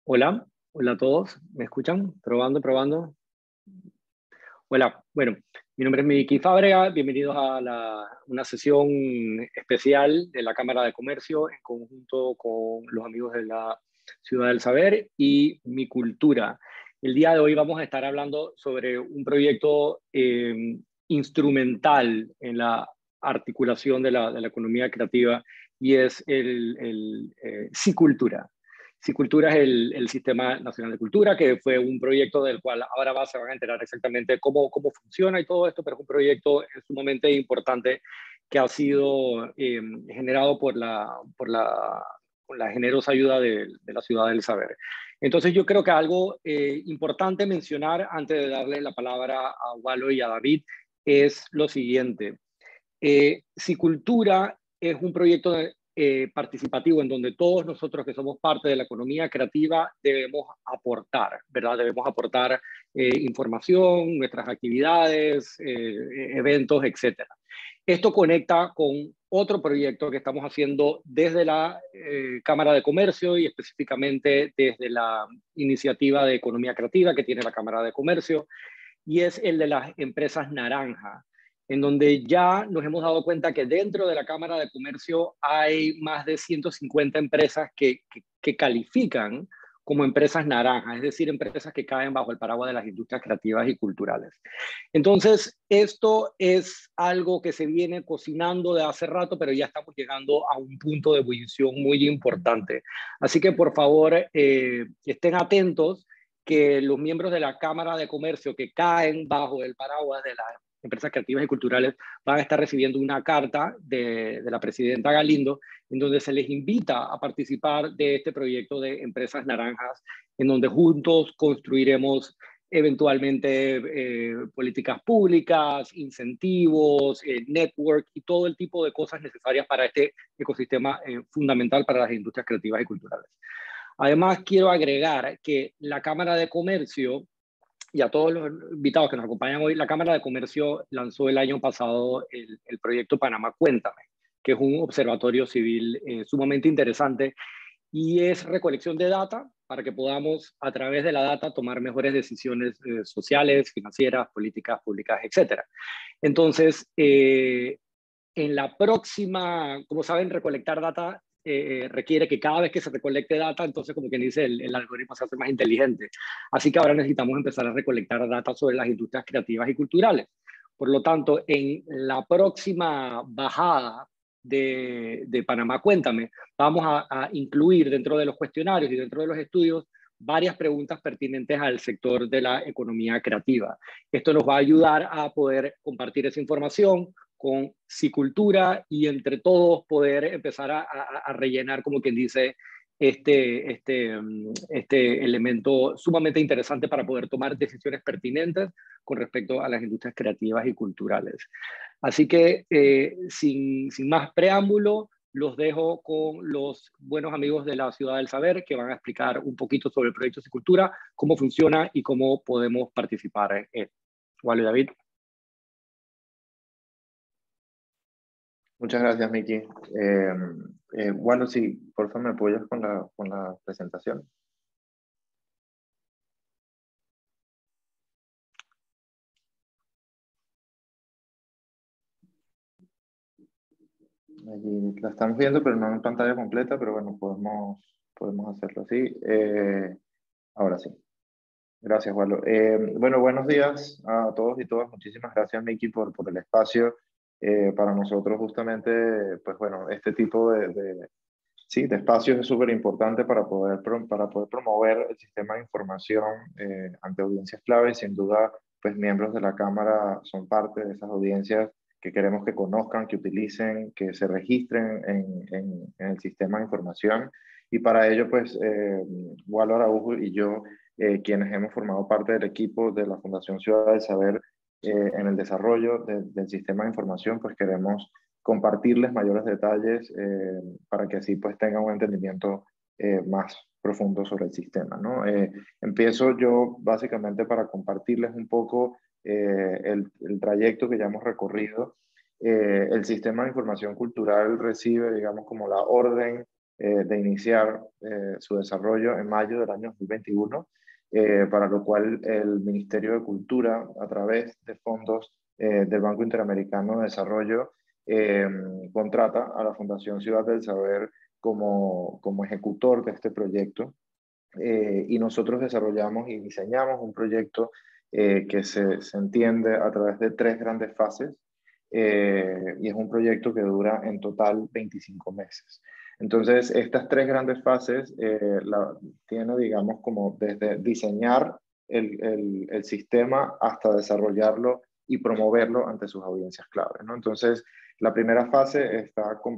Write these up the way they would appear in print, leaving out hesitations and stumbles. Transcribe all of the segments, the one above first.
Hola, hola a todos, ¿me escuchan? Probando, probando. Hola, bueno, mi nombre es Miki Fábrega, bienvenidos a una sesión especial de la Cámara de Comercio en conjunto con los amigos de la Ciudad del Saber y Mi Cultura. El día de hoy vamos a estar hablando sobre un proyecto instrumental en la articulación de la economía creativa y es el Cicultura. Cicultura es el Sistema Nacional de Cultura, que fue un proyecto del cual ahora se van a enterar exactamente cómo funciona y todo esto, pero es un proyecto sumamente importante que ha sido generado por la generosa ayuda de la Ciudad del Saber. Entonces yo creo que algo importante mencionar antes de darle la palabra a Walo y a David es lo siguiente. Cicultura es un proyecto participativo en donde todos nosotros que somos parte de la economía creativa debemos aportar, ¿verdad? Debemos aportar información, nuestras actividades, eventos, etcétera. Esto conecta con otro proyecto que estamos haciendo desde la Cámara de Comercio y específicamente desde la iniciativa de economía creativa que tiene la Cámara de Comercio, y es el de las empresas naranja, en donde ya nos hemos dado cuenta que dentro de la Cámara de Comercio hay más de 150 empresas que califican como empresas naranjas, es decir, empresas que caen bajo el paraguas de las industrias creativas y culturales. Entonces, esto es algo que se viene cocinando de hace rato, pero ya estamos llegando a un punto de ebullición muy importante. Así que, por favor, estén atentos que los miembros de la Cámara de Comercio que caen bajo el paraguas de las empresas creativas y culturales van a estar recibiendo una carta de la presidenta Galindo en donde se les invita a participar de este proyecto de empresas naranjas, en donde juntos construiremos eventualmente políticas públicas, incentivos, network y todo el tipo de cosas necesarias para este ecosistema fundamental para las industrias creativas y culturales. Además, quiero agregar que la Cámara de Comercio y a todos los invitados que nos acompañan hoy, la Cámara de Comercio lanzó el año pasado el proyecto Panamá Cuéntame, que es un observatorio civil sumamente interesante y es recolección de data para que podamos, a través de la data, tomar mejores decisiones sociales, financieras, políticas públicas, etcétera. Entonces, en la próxima, como saben, recolectar data requiere que cada vez que se recolecte data, entonces como quien dice, el algoritmo se hace más inteligente. Así que ahora necesitamos empezar a recolectar data sobre las industrias creativas y culturales. Por lo tanto, en la próxima bajada de Panamá Cuéntame, vamos a incluir dentro de los cuestionarios y dentro de los estudios varias preguntas pertinentes al sector de la economía creativa. Esto nos va a ayudar a poder compartir esa información con Cicultura y entre todos poder empezar a rellenar, como quien dice, este elemento sumamente interesante para poder tomar decisiones pertinentes con respecto a las industrias creativas y culturales. Así que sin más preámbulo, los dejo con los buenos amigos de la Ciudad del Saber que van a explicar un poquito sobre el proyecto Cicultura, cómo funciona y cómo podemos participar en él. Vale, David. Muchas gracias, Miki. Bueno, sí, por favor, ¿me apoyas con la presentación? Allí la estamos viendo, pero no en pantalla completa, pero bueno, podemos hacerlo así. Ahora sí. Gracias, Walo. Bueno, buenos días a todos y todas. Muchísimas gracias, Miki, por el espacio. Para nosotros, justamente, pues bueno, este tipo sí, de espacios es súper importante para poder promover el sistema de información ante audiencias clave. Sin duda, pues miembros de la Cámara son parte de esas audiencias que queremos que conozcan, que utilicen, que se registren en el sistema de información. Y para ello, pues, Walo Araujo y yo, quienes hemos formado parte del equipo de la Fundación Ciudad del Saber en el desarrollo del sistema de información, pues queremos compartirles mayores detalles para que así pues tengan un entendimiento más profundo sobre el sistema, ¿no? Empiezo yo básicamente para compartirles un poco el trayecto que ya hemos recorrido. El sistema de información cultural recibe, digamos, como la orden de iniciar su desarrollo en mayo del año 2021, para lo cual el Ministerio de Cultura, a través de fondos del Banco Interamericano de Desarrollo, contrata a la Fundación Ciudad del Saber como ejecutor de este proyecto. Y nosotros desarrollamos y diseñamos un proyecto que se entiende a través de tres grandes fases, y es un proyecto que dura en total 25 meses. Entonces, estas tres grandes fases tiene, digamos, como desde diseñar el sistema hasta desarrollarlo y promoverlo ante sus audiencias clave, ¿no? Entonces, la primera fase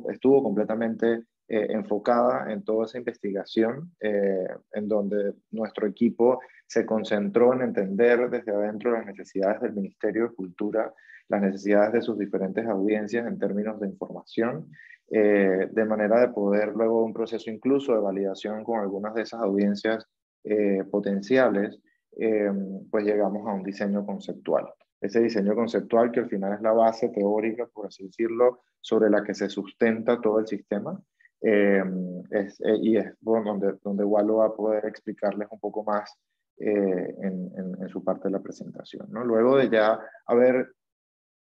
estuvo completamente enfocada en toda esa investigación, en donde nuestro equipo se concentró en entender desde adentro las necesidades del Ministerio de Cultura, las necesidades de sus diferentes audiencias en términos de información, de manera de poder luego un proceso incluso de validación con algunas de esas audiencias potenciales, eh, pues llegamos a un diseño conceptual. Ese diseño conceptual que al final es la base teórica, por así decirlo, sobre la que se sustenta todo el sistema. Y es bueno, donde Walo va a poder explicarles un poco más en su parte de la presentación, ¿no? Luego de ya haber,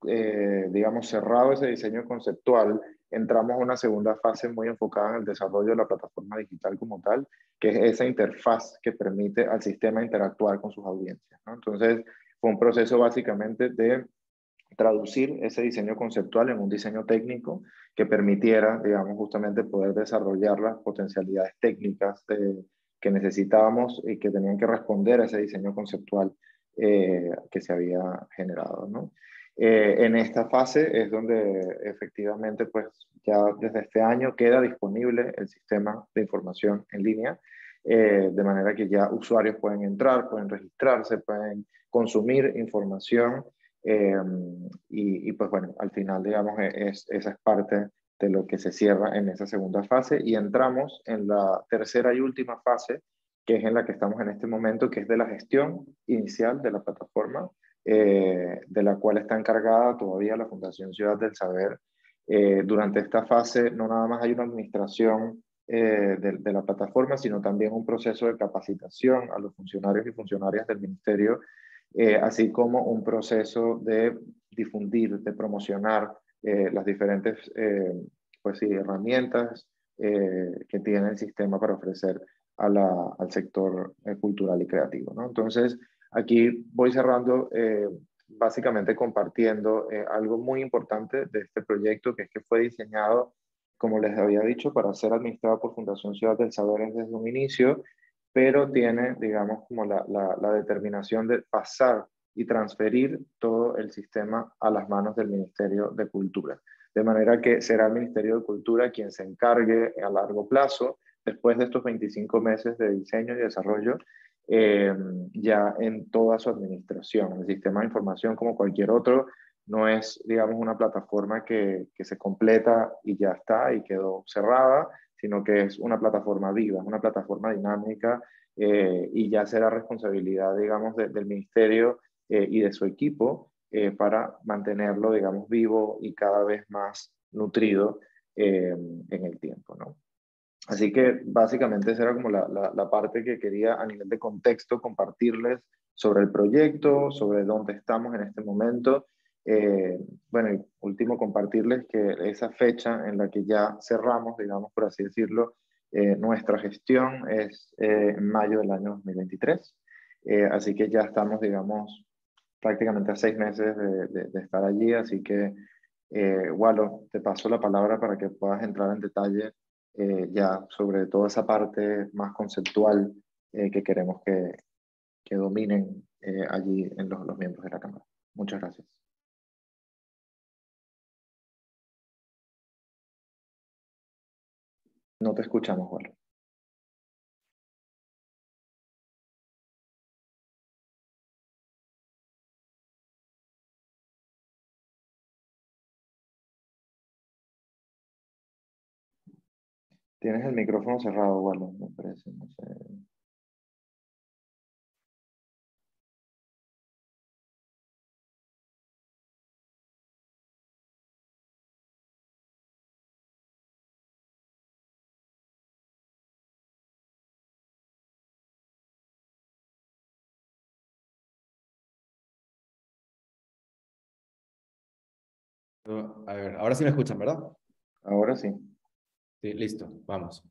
digamos, cerrado ese diseño conceptual, entramos a una segunda fase muy enfocada en el desarrollo de la plataforma digital como tal, que es esa interfaz que permite al sistema interactuar con sus audiencias, ¿no? Entonces, fue un proceso básicamente de traducir ese diseño conceptual en un diseño técnico que permitiera, digamos, justamente poder desarrollar las potencialidades técnicas que necesitábamos y que tenían que responder a ese diseño conceptual que se había generado, ¿no? En esta fase es donde efectivamente, pues ya desde este año queda disponible el sistema de información en línea, de manera que ya usuarios pueden entrar, pueden registrarse, pueden consumir información, eh, y pues bueno, al final, digamos, esa es parte de lo que se cierra en esa segunda fase y entramos en la tercera y última fase, que es en la que estamos en este momento, que es de la gestión inicial de la plataforma, de la cual está encargada todavía la Fundación Ciudad del Saber. Durante esta fase no nada más hay una administración de la plataforma, sino también un proceso de capacitación a los funcionarios y funcionarias del ministerio, así como un proceso de difundir, de promocionar las diferentes, pues sí, herramientas que tiene el sistema para ofrecer al sector cultural y creativo, ¿no? Entonces, aquí voy cerrando, básicamente compartiendo algo muy importante de este proyecto, que es que fue diseñado, como les había dicho, para ser administrado por Fundación Ciudad del Saber desde un inicio, pero tiene, digamos, como la determinación de pasar y transferir todo el sistema a las manos del Ministerio de Cultura. De manera que será el Ministerio de Cultura quien se encargue a largo plazo, después de estos 25 meses de diseño y desarrollo, eh, ya en toda su administración. El sistema de información, como cualquier otro, no es, digamos, una plataforma que se completa y ya está y quedó cerrada, sino que es una plataforma viva, es una plataforma dinámica, y ya será responsabilidad, digamos, del ministerio y de su equipo para mantenerlo, digamos, vivo y cada vez más nutrido en el tiempo, ¿no? Así que básicamente esa era como la parte que quería a nivel de contexto compartirles sobre el proyecto, sobre dónde estamos en este momento. Bueno, y último, compartirles que esa fecha en la que ya cerramos, digamos, por así decirlo, nuestra gestión es en mayo del año 2023. Así que ya estamos, digamos, prácticamente a 6 meses de estar allí. Así que, Walo, te paso la palabra para que puedas entrar en detalle ya sobre toda esa parte más conceptual que queremos que dominen allí en los miembros de la Cámara. Muchas gracias. No te escuchamos, Walo. Tienes el micrófono cerrado, Walo, me parece. No sé. A ver, ahora sí me escuchan, ¿verdad? Ahora sí. Sí, listo, vamos.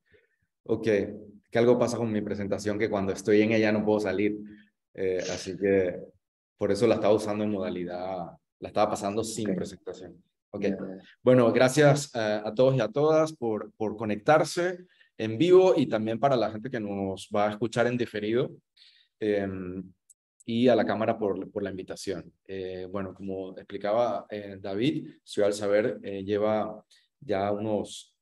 Ok, que algo pasa con mi presentación que cuando estoy en ella no puedo salir. Así que por eso la estaba usando en modalidad, la estaba pasando sin Ok. presentación. Ok, Ya. bueno, gracias a todos y a todas por conectarse en vivo y también para la gente que nos va a escuchar en diferido. Eh, y a la Cámara por la invitación. Bueno, como explicaba David, Ciudad del Saber lleva ya unos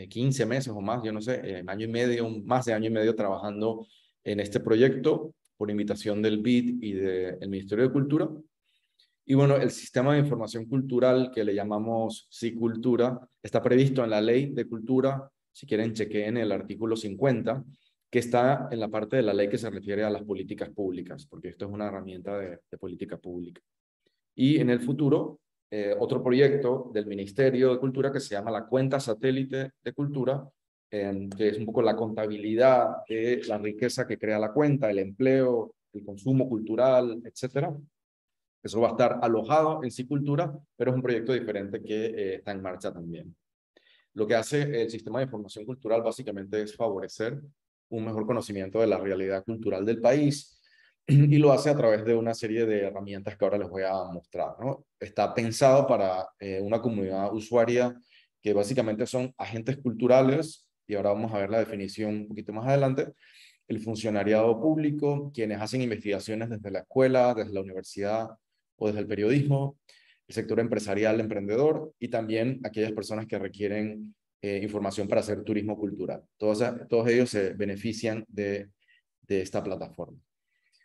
15 meses o más, yo no sé, año y medio, más de año y medio trabajando en este proyecto por invitación del BID y del Ministerio de Cultura. Y bueno, el sistema de información cultural que le llamamos SICultura está previsto en la Ley de Cultura, si quieren chequeen el artículo 50, que está en la parte de la ley que se refiere a las políticas públicas, porque esto es una herramienta de política pública. Y en el futuro, otro proyecto del Ministerio de Cultura que se llama la Cuenta Satélite de Cultura, que es un poco la contabilidad de la riqueza que crea la cuenta, el empleo, el consumo cultural, etcétera. Eso va a estar alojado en SICultura, pero es un proyecto diferente que está en marcha también. Lo que hace el sistema de información cultural básicamente es favorecer un mejor conocimiento de la realidad cultural del país y lo hace a través de una serie de herramientas que ahora les voy a mostrar, ¿no? Está pensado para una comunidad usuaria que básicamente son agentes culturales, y ahora vamos a ver la definición un poquito más adelante, el funcionariado público, quienes hacen investigaciones desde la escuela, desde la universidad o desde el periodismo, el sector empresarial, emprendedor y también aquellas personas que requieren información para hacer turismo cultural. Todos ellos se benefician de esta plataforma.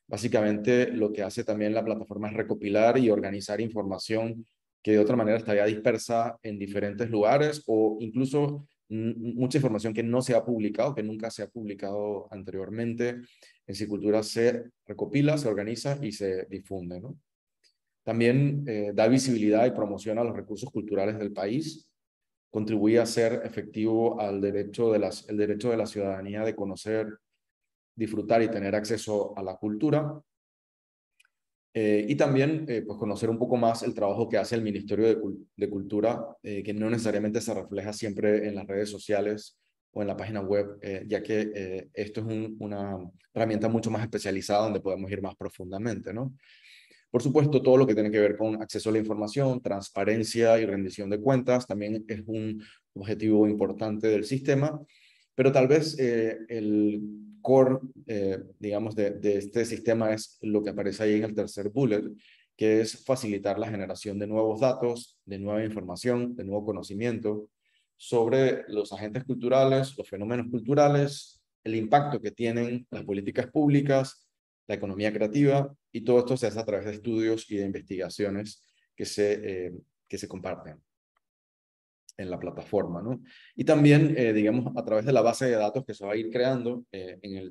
Básicamente lo que hace también la plataforma es recopilar y organizar información que de otra manera estaría dispersa en diferentes lugares o incluso mucha información que no se ha publicado, que nunca se ha publicado anteriormente. En SICultura se recopila, se organiza y se difunde, ¿no? También da visibilidad y promociona los recursos culturales del país, contribuye a hacer efectivo el derecho de la ciudadanía de conocer, disfrutar y tener acceso a la cultura. Y también pues conocer un poco más el trabajo que hace el Ministerio de Cultura, que no necesariamente se refleja siempre en las redes sociales o en la página web, ya que esto es una herramienta mucho más especializada donde podemos ir más profundamente, ¿no? Por supuesto, todo lo que tiene que ver con acceso a la información, transparencia y rendición de cuentas también es un objetivo importante del sistema, pero tal vez el core, digamos, de este sistema es lo que aparece ahí en el tercer bullet, que es facilitar la generación de nuevos datos, de nueva información, de nuevo conocimiento sobre los agentes culturales, los fenómenos culturales, el impacto que tienen las políticas públicas, la economía creativa, y todo esto se hace a través de estudios y de investigaciones que se comparten en la plataforma, ¿no? Y también, digamos, a través de la base de datos que se va a ir creando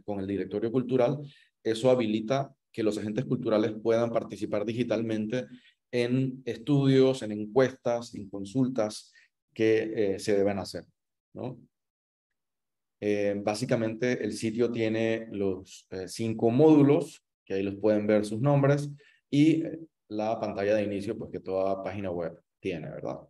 con el directorio cultural, eso habilita que los agentes culturales puedan participar digitalmente en estudios, en encuestas, en consultas que se deben hacer, ¿no? Básicamente el sitio tiene los 5 módulos, que ahí los pueden ver sus nombres, y la pantalla de inicio, pues que toda página web tiene, ¿verdad?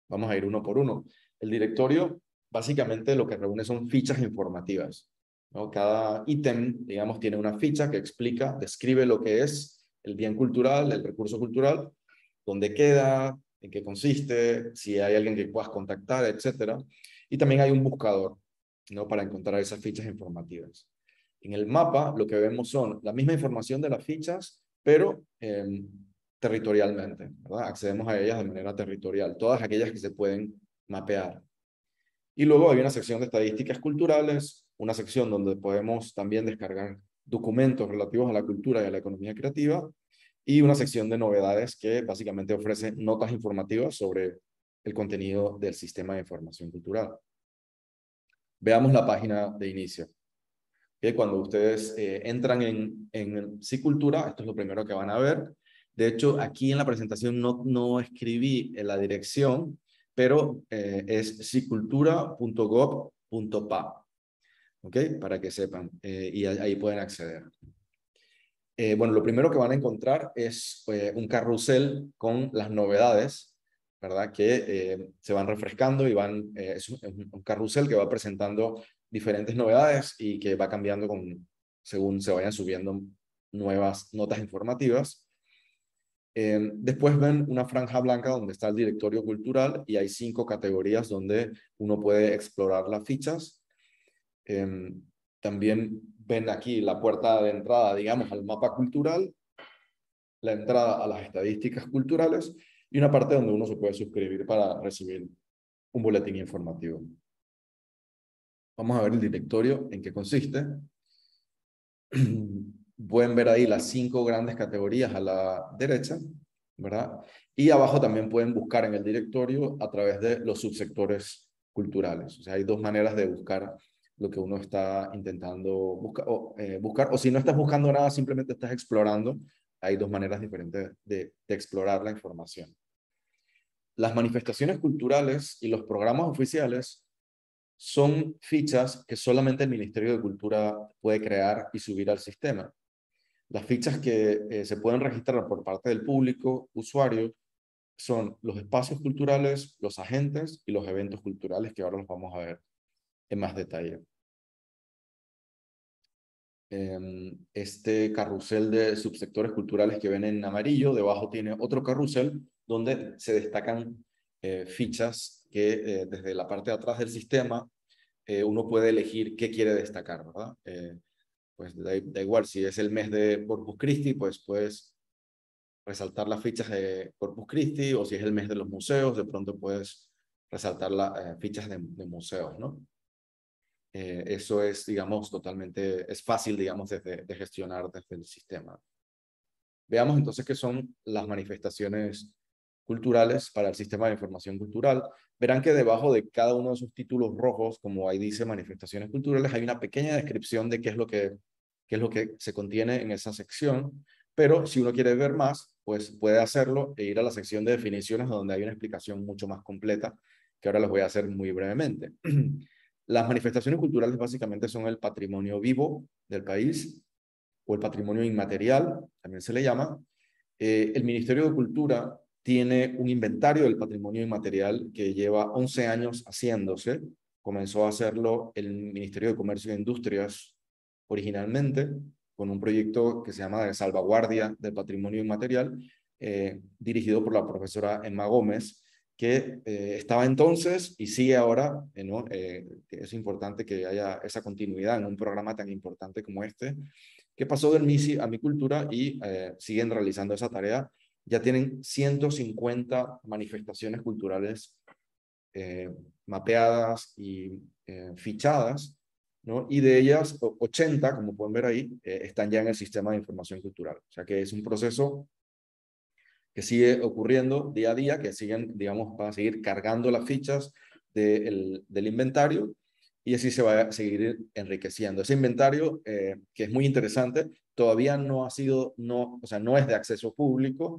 Vamos a ir uno por uno. El directorio básicamente lo que reúne son fichas informativas, ¿no? Cada ítem, digamos, tiene una ficha que explica, describe lo que es el bien cultural, el recurso cultural, dónde queda, en qué consiste, si hay alguien que puedas contactar, etcétera. Y también hay un buscador, ¿no? Para encontrar esas fichas informativas. En el mapa lo que vemos son la misma información de las fichas, pero territorialmente, ¿verdad? Accedemos a ellas de manera territorial, todas aquellas que se pueden mapear. Y luego hay una sección de estadísticas culturales, una sección donde podemos también descargar documentos relativos a la cultura y a la economía creativa, y una sección de novedades que básicamente ofrece notas informativas sobre el contenido del sistema de información cultural. Veamos la página de inicio. Que cuando ustedes entran en SICultura, esto es lo primero que van a ver. De hecho, aquí en la presentación no escribí la dirección, pero es sicultura.gov.pa, ¿ok? Para que sepan, y ahí pueden acceder. Bueno, lo primero que van a encontrar es un carrusel con las novedades ¿verdad? Que se van refrescando y van, es un carrusel que va presentando diferentes novedades y que va cambiando según se vayan subiendo nuevas notas informativas. Después ven una franja blanca donde está el directorio cultural y hay 5 categorías donde uno puede explorar las fichas. También ven aquí la puerta de entrada, digamos, al mapa cultural, la entrada a las estadísticas culturales y una parte donde uno se puede suscribir para recibir un boletín informativo. Vamos a ver el directorio, en qué consiste. Pueden ver ahí las 5 grandes categorías a la derecha, ¿verdad? Y abajo también pueden buscar en el directorio a través de los subsectores culturales. O sea, hay 2 maneras de buscar lo que uno está intentando buscar, o si no estás buscando nada, simplemente estás explorando. Hay 2 maneras diferentes de explorar la información. Las manifestaciones culturales y los programas oficiales son fichas que solamente el Ministerio de Cultura puede crear y subir al sistema. Las fichas que se pueden registrar por parte del público, usuario, son los espacios culturales, los agentes y los eventos culturales, que ahora los vamos a ver en más detalle. Este carrusel de subsectores culturales que ven en amarillo, debajo tiene otro carrusel donde se destacan fichas que desde la parte de atrás del sistema uno puede elegir qué quiere destacar, ¿verdad? Pues da igual, si es el mes de Corpus Christi, pues puedes resaltar las fichas de Corpus Christi, o si es el mes de los museos, de pronto puedes resaltar las fichas de museos, ¿no? Eso es, digamos, es fácil, digamos, de gestionar desde el sistema. Veamos entonces qué son las manifestaciones culturales para el sistema de información cultural. Verán que debajo de cada uno de esos títulos rojos, como ahí dice manifestaciones culturales, hay una pequeña descripción de qué es lo que se contiene en esa sección, pero si uno quiere ver más, pues puede hacerlo e ir a la sección de definiciones donde hay una explicación mucho más completa, que ahora les voy a hacer muy brevemente. Las manifestaciones culturales básicamente son el patrimonio vivo del país, o el patrimonio inmaterial, también se le llama. El Ministerio de Cultura tiene un inventario del patrimonio inmaterial que lleva 11 años haciéndose. Comenzó a hacerlo el Ministerio de Comercio e Industrias originalmente, con un proyecto que se llama de salvaguardia del patrimonio inmaterial, dirigido por la profesora Emma Gómez, que estaba entonces y sigue ahora, ¿no? Es importante que haya esa continuidad en un programa tan importante como este, que pasó del MISI a Mi Cultura y siguen realizando esa tarea. Ya tienen 150 manifestaciones culturales mapeadas y fichadas, ¿no? Y de ellas, 80, como pueden ver ahí, están ya en el sistema de información cultural. O sea que es un proceso que sigue ocurriendo día a día, que siguen, digamos, van a seguir cargando las fichas del inventario y así se va a seguir enriqueciendo. Ese inventario, que es muy interesante, todavía no ha sido, o sea, no es de acceso público,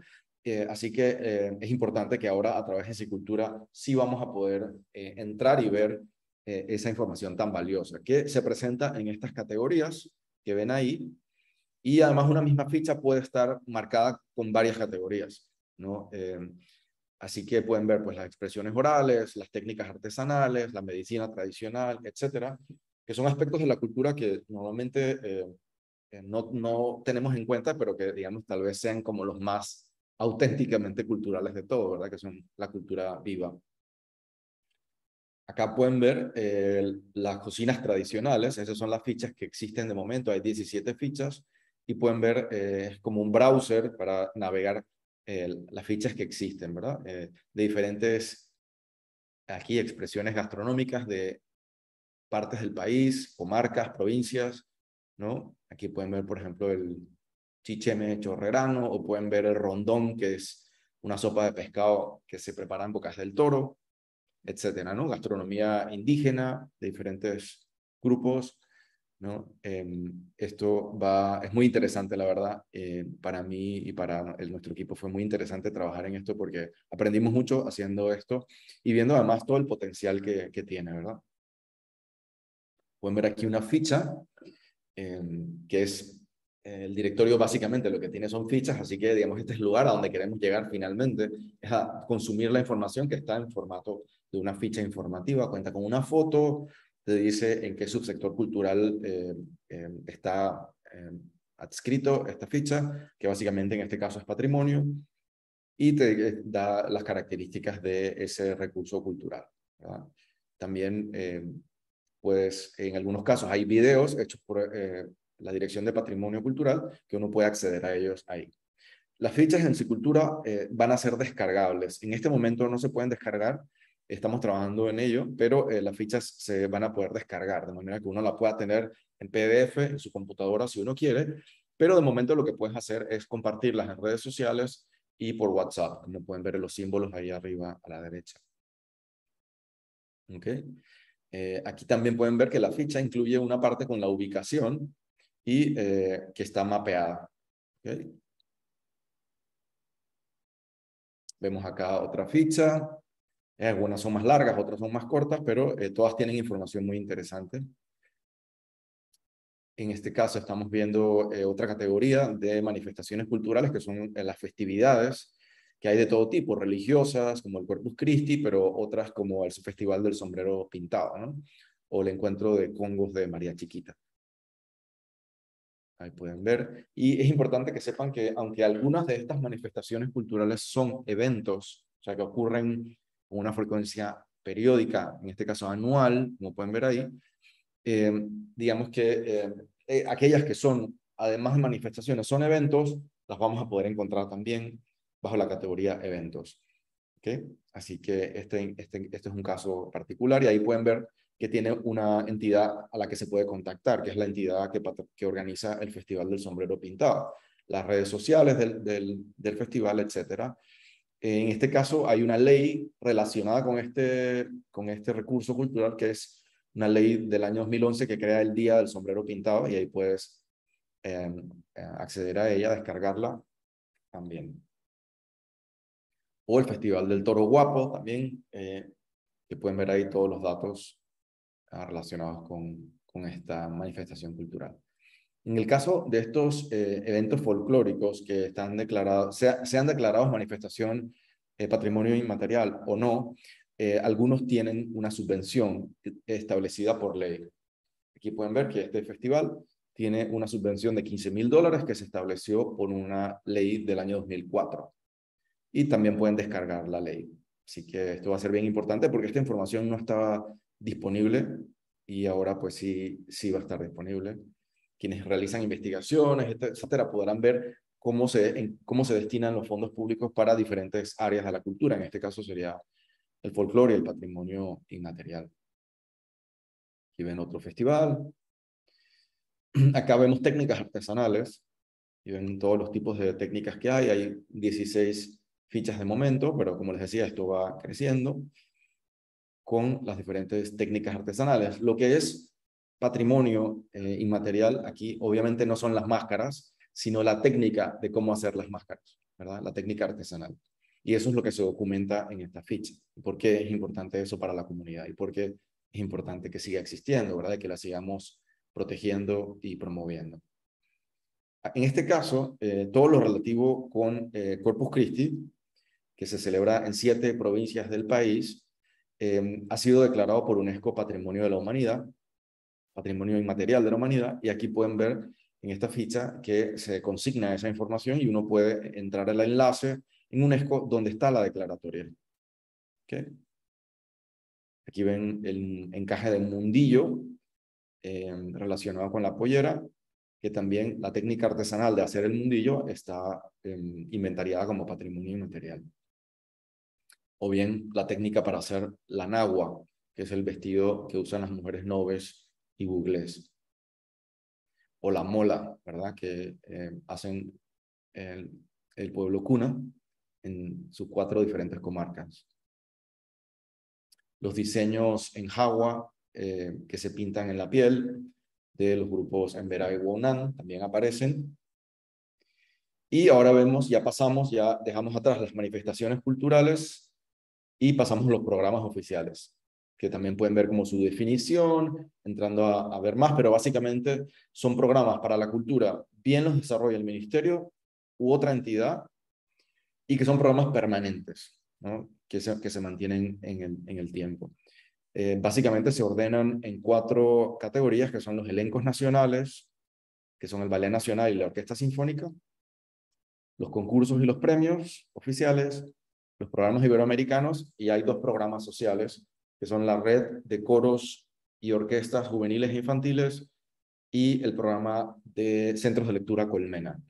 así que es importante que ahora a través de Cicultura sí vamos a poder entrar y ver esa información tan valiosa que se presenta en estas categorías que ven ahí. Y además una misma ficha puede estar marcada con varias categorías, ¿no? Así que pueden ver pues las expresiones orales, las técnicas artesanales, la medicina tradicional, etcétera, que son aspectos de la cultura que normalmente no tenemos en cuenta, pero que digamos tal vez sean como los más auténticamente culturales de todo, ¿verdad? Que son la cultura viva. Acá pueden ver las cocinas tradicionales, esas son las fichas que existen de momento, hay 17 fichas, y pueden ver como un browser para navegar las fichas que existen, ¿verdad? De diferentes, aquí, expresiones gastronómicas de partes del país, comarcas, provincias, ¿no? Aquí pueden ver, por ejemplo, el chicheme chorrerano, o pueden ver el rondón, que es una sopa de pescado que se prepara en Bocas del Toro, etcétera, ¿no? Gastronomía indígena de diferentes grupos, ¿no? Esto es muy interesante, la verdad. Para mí y para nuestro equipo fue muy interesante trabajar en esto porque aprendimos mucho haciendo esto y viendo además todo el potencial que tiene, ¿verdad? Pueden ver aquí una ficha que es el directorio básicamente lo que tiene son fichas, así que digamos este es el lugar a donde queremos llegar finalmente, es a consumir la información que está en formato de una ficha informativa, cuenta con una foto, te dice en qué subsector cultural está adscrito esta ficha, que básicamente en este caso es patrimonio, y te da las características de ese recurso cultural, ¿verdad? También, pues, en algunos casos hay videos hechos por la Dirección de Patrimonio Cultural que uno puede acceder a ellos ahí. Las fichas en Cicultura van a ser descargables. En este momento no se pueden descargar, estamos trabajando en ello, pero las fichas se van a poder descargar, de manera que uno la pueda tener en PDF en su computadora si uno quiere, pero de momento lo que puedes hacer es compartirlas en redes sociales y por WhatsApp, como pueden ver en los símbolos ahí arriba a la derecha. ¿Okay? Aquí también pueden ver que la ficha incluye una parte con la ubicación y que está mapeada. ¿Okay? Vemos acá otra ficha. Algunas son más largas, otras son más cortas, pero todas tienen información muy interesante. En este caso estamos viendo otra categoría de manifestaciones culturales que son las festividades, que hay de todo tipo, religiosas como el Corpus Christi, pero otras como el Festival del Sombrero Pintado, ¿no? O el encuentro de congos de María Chiquita. Ahí pueden ver. Y es importante que sepan que aunque algunas de estas manifestaciones culturales son eventos, o sea que ocurren con una frecuencia periódica, en este caso anual, como pueden ver ahí, digamos que aquellas que son, además de manifestaciones, son eventos, las vamos a poder encontrar también bajo la categoría eventos. ¿Okay? Así que este es un caso particular y ahí pueden ver que tiene una entidad a la que se puede contactar, que es la entidad que organiza el Festival del Sombrero Pintado, las redes sociales del festival, etcétera. En este caso hay una ley relacionada con este recurso cultural que es una ley del año 2011 que crea el Día del Sombrero Pintado y ahí puedes acceder a ella, descargarla también. O el Festival del Toro Guapo también, que pueden ver ahí todos los datos relacionados con esta manifestación cultural. En el caso de estos eventos folclóricos que están declarados, sean declarados manifestación patrimonio inmaterial o no, algunos tienen una subvención establecida por ley. Aquí pueden ver que este festival tiene una subvención de $15,000 que se estableció por una ley del año 2004. Y también pueden descargar la ley. Así que esto va a ser bien importante porque esta información no estaba disponible y ahora pues sí va a estar disponible. Quienes realizan investigaciones, etcétera, podrán ver cómo se destinan los fondos públicos para diferentes áreas de la cultura. En este caso sería el folclore y el patrimonio inmaterial. Aquí ven otro festival. Acá vemos técnicas artesanales. Y ven todos los tipos de técnicas que hay. Hay 16 fichas de momento, pero como les decía, esto va creciendo con las diferentes técnicas artesanales. Lo que es patrimonio inmaterial aquí obviamente no son las máscaras, sino la técnica de cómo hacer las máscaras, ¿verdad? La técnica artesanal. Y eso es lo que se documenta en esta ficha. ¿Por qué es importante eso para la comunidad? Y por qué es importante que siga existiendo, ¿verdad? Y que la sigamos protegiendo y promoviendo. En este caso, todo lo relativo con Corpus Christi, que se celebra en 7 provincias del país, ha sido declarado por UNESCO Patrimonio de la Humanidad, Patrimonio Inmaterial de la Humanidad, y aquí pueden ver en esta ficha que se consigna esa información y uno puede entrar al enlace en UNESCO donde está la declaratoria. ¿Okay? Aquí ven el encaje de mundillo relacionado con la pollera, que también la técnica artesanal de hacer el mundillo está inventariada como patrimonio inmaterial. O bien la técnica para hacer la nagua, que es el vestido que usan las mujeres noves y buglés. O la mola, ¿verdad? Que hacen el pueblo cuna en sus 4 diferentes comarcas. Los diseños en jagua que se pintan en la piel de los grupos Emberá y Wonan también aparecen. Y ahora vemos, ya dejamos atrás las manifestaciones culturales y pasamos a los programas oficiales. que también pueden ver como su definición, entrando a ver más, pero básicamente son programas para la cultura, bien los desarrolla el ministerio u otra entidad, y que son programas permanentes, ¿no? que se mantienen en el tiempo. Básicamente se ordenan en 4 categorías, que son los elencos nacionales, que son el Ballet Nacional y la Orquesta Sinfónica, los concursos y los premios oficiales, los programas iberoamericanos, y hay 2 programas sociales, que son la Red de Coros y Orquestas Juveniles e Infantiles y el programa de Centros de Lectura Colmena,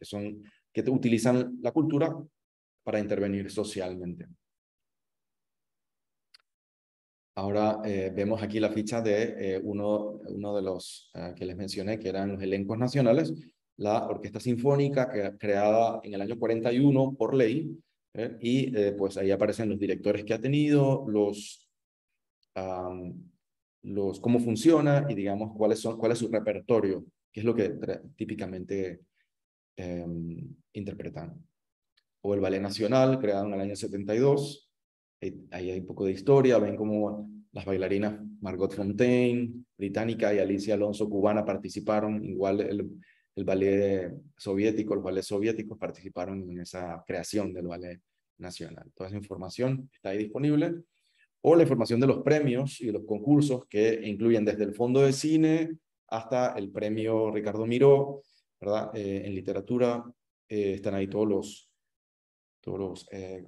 que utilizan la cultura para intervenir socialmente. Ahora vemos aquí la ficha de uno de los que les mencioné, que eran los elencos nacionales, la Orquesta Sinfónica, creada en el año 41 por ley, y pues ahí aparecen los directores que ha tenido, cómo funciona y digamos cuál es su repertorio, qué es lo que típicamente interpretan. O el Ballet Nacional, creado en el año 72, ahí hay un poco de historia, ven cómo las bailarinas Margot Fontaine, británica, y Alicia Alonso, cubana, participaron, igual el ballet soviético, los ballets soviéticos participaron en esa creación del Ballet Nacional. Toda esa información está ahí disponible, o la información de los premios y de los concursos, que incluyen desde el Fondo de Cine hasta el premio Ricardo Miró, ¿verdad? En literatura están ahí todos los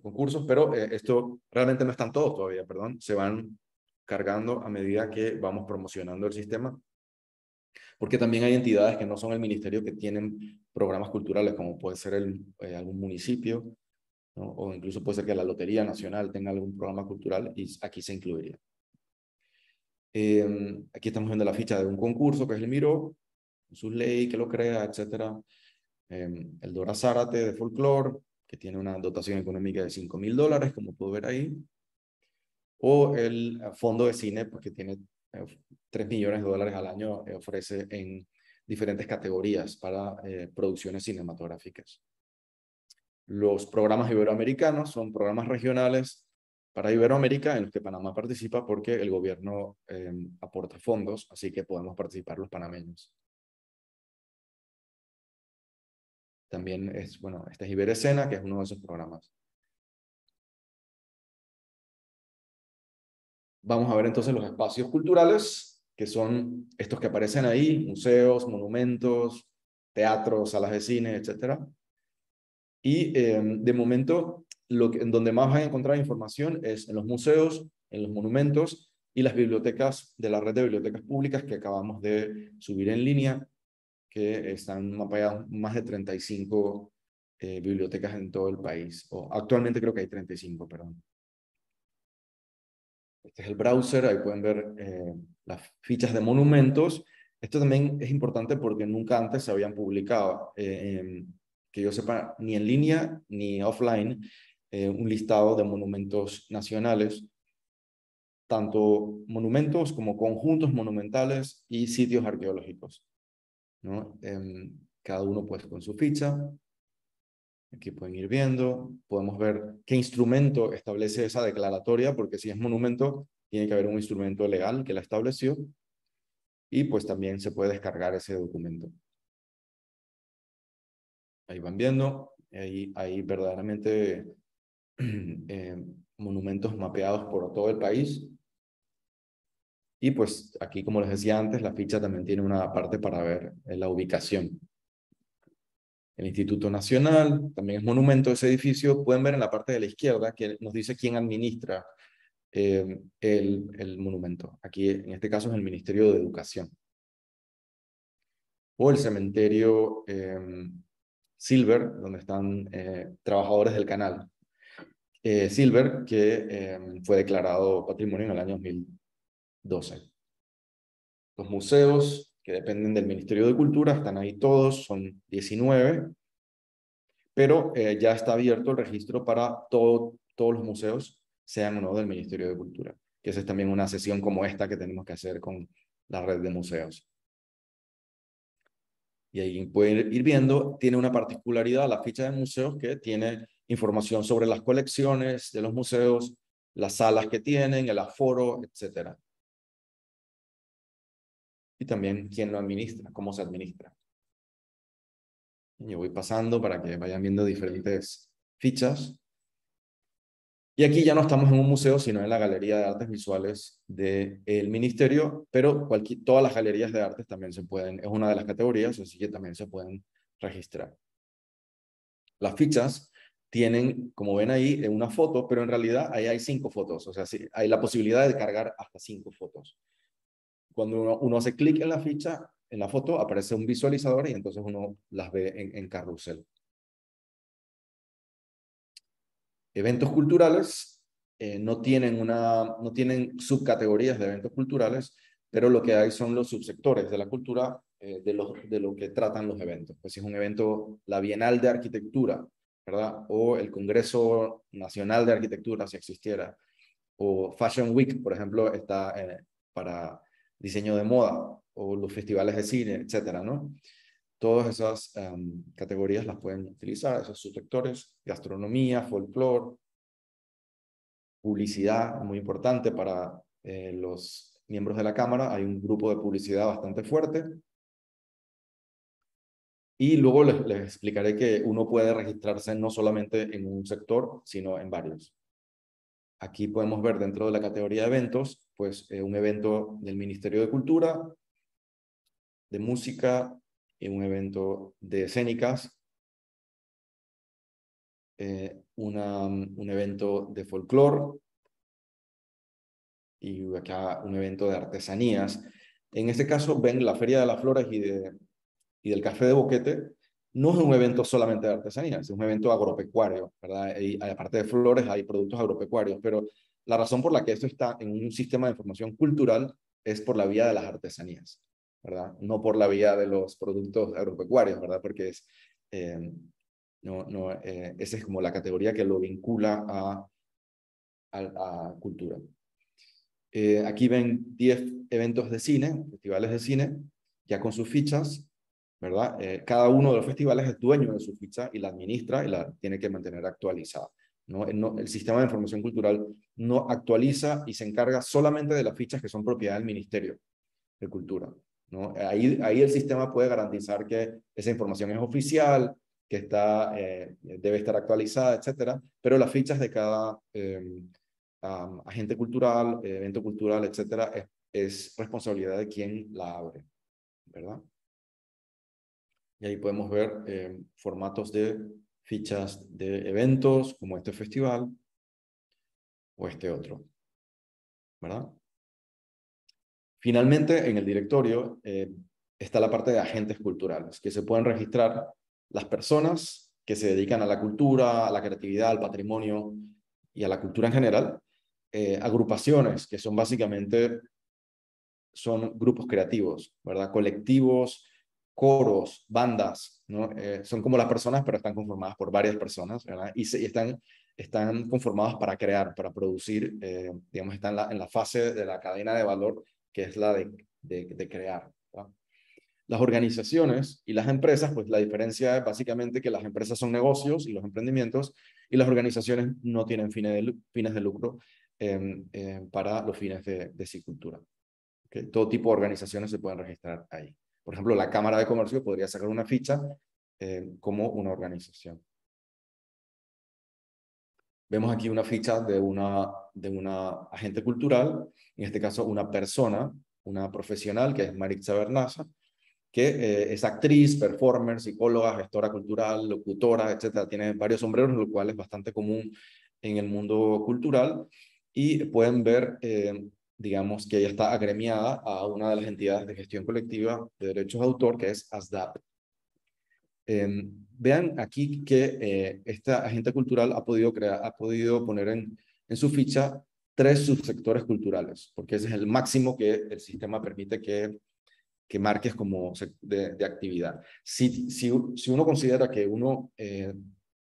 concursos, pero esto realmente no están todos todavía, perdón, se van cargando a medida que vamos promocionando el sistema, porque también hay entidades que no son el ministerio que tienen programas culturales, como puede ser algún municipio, ¿no? O incluso puede ser que la Lotería Nacional tenga algún programa cultural y aquí se incluiría. Aquí estamos viendo la ficha de un concurso que es el Miró, su ley que lo crea, etc. El Dora Zárate de folclore, que tiene una dotación económica de $5.000, como puedo ver ahí. O el Fondo de Cine, pues, que tiene $3 millones al año, ofrece en diferentes categorías para producciones cinematográficas. Los programas iberoamericanos son programas regionales para Iberoamérica, en los que Panamá participa porque el gobierno aporta fondos, así que podemos participar los panameños. También esta es Iberescena, que es uno de esos programas. Vamos a ver entonces los espacios culturales, que son estos que aparecen ahí: museos, monumentos, teatros, salas de cine, etc. Y de momento, en donde más van a encontrar información es en los museos, en los monumentos y las bibliotecas de la red de bibliotecas públicas que acabamos de subir en línea, que están mapeadas más de 35 bibliotecas en todo el país. Actualmente creo que hay 35, perdón. Este es el browser, ahí pueden ver las fichas de monumentos. Esto también es importante porque nunca antes se habían publicado, que yo sepa, ni en línea ni offline, un listado de monumentos nacionales, tanto monumentos como conjuntos monumentales y sitios arqueológicos, ¿no? Cada uno pues con su ficha. Aquí pueden ir viendo, podemos ver qué instrumento establece esa declaratoria, porque si es monumento, tiene que haber un instrumento legal que la estableció, y pues también se puede descargar ese documento. Ahí van viendo, hay verdaderamente monumentos mapeados por todo el país. Y pues aquí, como les decía antes, la ficha también tiene una parte para ver la ubicación. El Instituto Nacional también es monumento de ese edificio. Pueden ver en la parte de la izquierda que nos dice quién administra el monumento. Aquí, en este caso, es el Ministerio de Educación. O el cementerio Silver, donde están trabajadores del canal. Silver, que fue declarado patrimonio en el año 2012. Los museos, que dependen del Ministerio de Cultura, están ahí todos, son 19, pero ya está abierto el registro para todos los museos, sean o no del Ministerio de Cultura, que esa es también una sesión como esta que tenemos que hacer con la red de museos. Y ahí pueden ir viendo, tiene una particularidad la ficha de museos, que tiene información sobre las colecciones de los museos, las salas que tienen, el aforo, etc. y también quién lo administra, cómo se administra. Yo voy pasando para que vayan viendo diferentes fichas. Y aquí ya no estamos en un museo, sino en la Galería de Artes Visuales del Ministerio, pero todas las galerías de artes también se pueden, es una de las categorías, así que también se pueden registrar. Las fichas tienen, como ven ahí, una foto, pero en realidad ahí hay 5 fotos, o sea, sí, hay la posibilidad de cargar hasta 5 fotos. Cuando uno hace clic en la ficha, en la foto, aparece un visualizador y entonces uno las ve en carrusel. Eventos culturales no tienen subcategorías de eventos culturales, pero lo que hay son los subsectores de la cultura de lo que tratan los eventos. Pues si es un evento, la Bienal de Arquitectura, ¿verdad? O el Congreso Nacional de Arquitectura, si existiera, o Fashion Week, por ejemplo, está para diseño de moda, o los festivales de cine, etcétera, ¿no? Todas esas categorías las pueden utilizar, esos subsectores: gastronomía, folclore, publicidad, muy importante para los miembros de la Cámara. Hay un grupo de publicidad bastante fuerte. Y luego les explicaré que uno puede registrarse no solamente en un sector, sino en varios. Aquí podemos ver dentro de la categoría de eventos, pues un evento del Ministerio de Cultura, de música, y un evento de escénicas, un evento de folclore, y acá un evento de artesanías. En este caso ven la Feria de las Flores y del Café de Boquete. No es un evento solamente de artesanías, es un evento agropecuario, ¿verdad? Y aparte de flores hay productos agropecuarios, pero la razón por la que esto está en un sistema de información cultural es por la vía de las artesanías, ¿verdad? No por la vía de los productos agropecuarios, ¿verdad? Porque esa es como la categoría que lo vincula a cultura. Aquí ven 10 eventos de cine, festivales de cine, ya con sus fichas, ¿verdad? Cada uno de los festivales es dueño de su ficha y la administra y la tiene que mantener actualizada, ¿no? El sistema de información cultural no actualiza y se encarga solamente de las fichas que son propiedad del Ministerio de Cultura, ¿no? Ahí el sistema puede garantizar que esa información es oficial, que debe estar actualizada, etcétera, pero las fichas de cada agente cultural, evento cultural, etcétera, es responsabilidad de quien la abre, ¿verdad? Y ahí podemos ver formatos de fichas de eventos, como este festival o este otro, ¿verdad? Finalmente, en el directorio está la parte de agentes culturales, que se pueden registrar las personas que se dedican a la cultura, a la creatividad, al patrimonio y a la cultura en general, agrupaciones que son básicamente grupos creativos, ¿verdad? Colectivos, coros, bandas, ¿no? Son como las personas, pero están conformadas por varias personas, ¿verdad? Y están conformadas para crear, para producir, digamos, están en la fase de la cadena de valor, que es la de crear, ¿verdad? Las organizaciones y las empresas, pues la diferencia es básicamente que las empresas son negocios y los emprendimientos, y las organizaciones no tienen fines de lucro para los fines de cicultura. ¿Okay? Todo tipo de organizaciones se pueden registrar ahí. Por ejemplo, la Cámara de Comercio podría sacar una ficha como una organización. Vemos aquí una ficha de una agente cultural, en este caso una persona, una profesional, que es Maritza Bernaza, que es actriz, performer, psicóloga, gestora cultural, locutora, etcétera. Tiene varios sombreros, lo cual es bastante común en el mundo cultural. Y pueden ver, digamos, que ella está agremiada a una de las entidades de gestión colectiva de derechos de autor, que es ASDAP. Vean aquí que esta agente cultural ha podido poner en su ficha 3 subsectores culturales, porque ese es el máximo que el sistema permite que marques como de actividad. Si uno considera que uno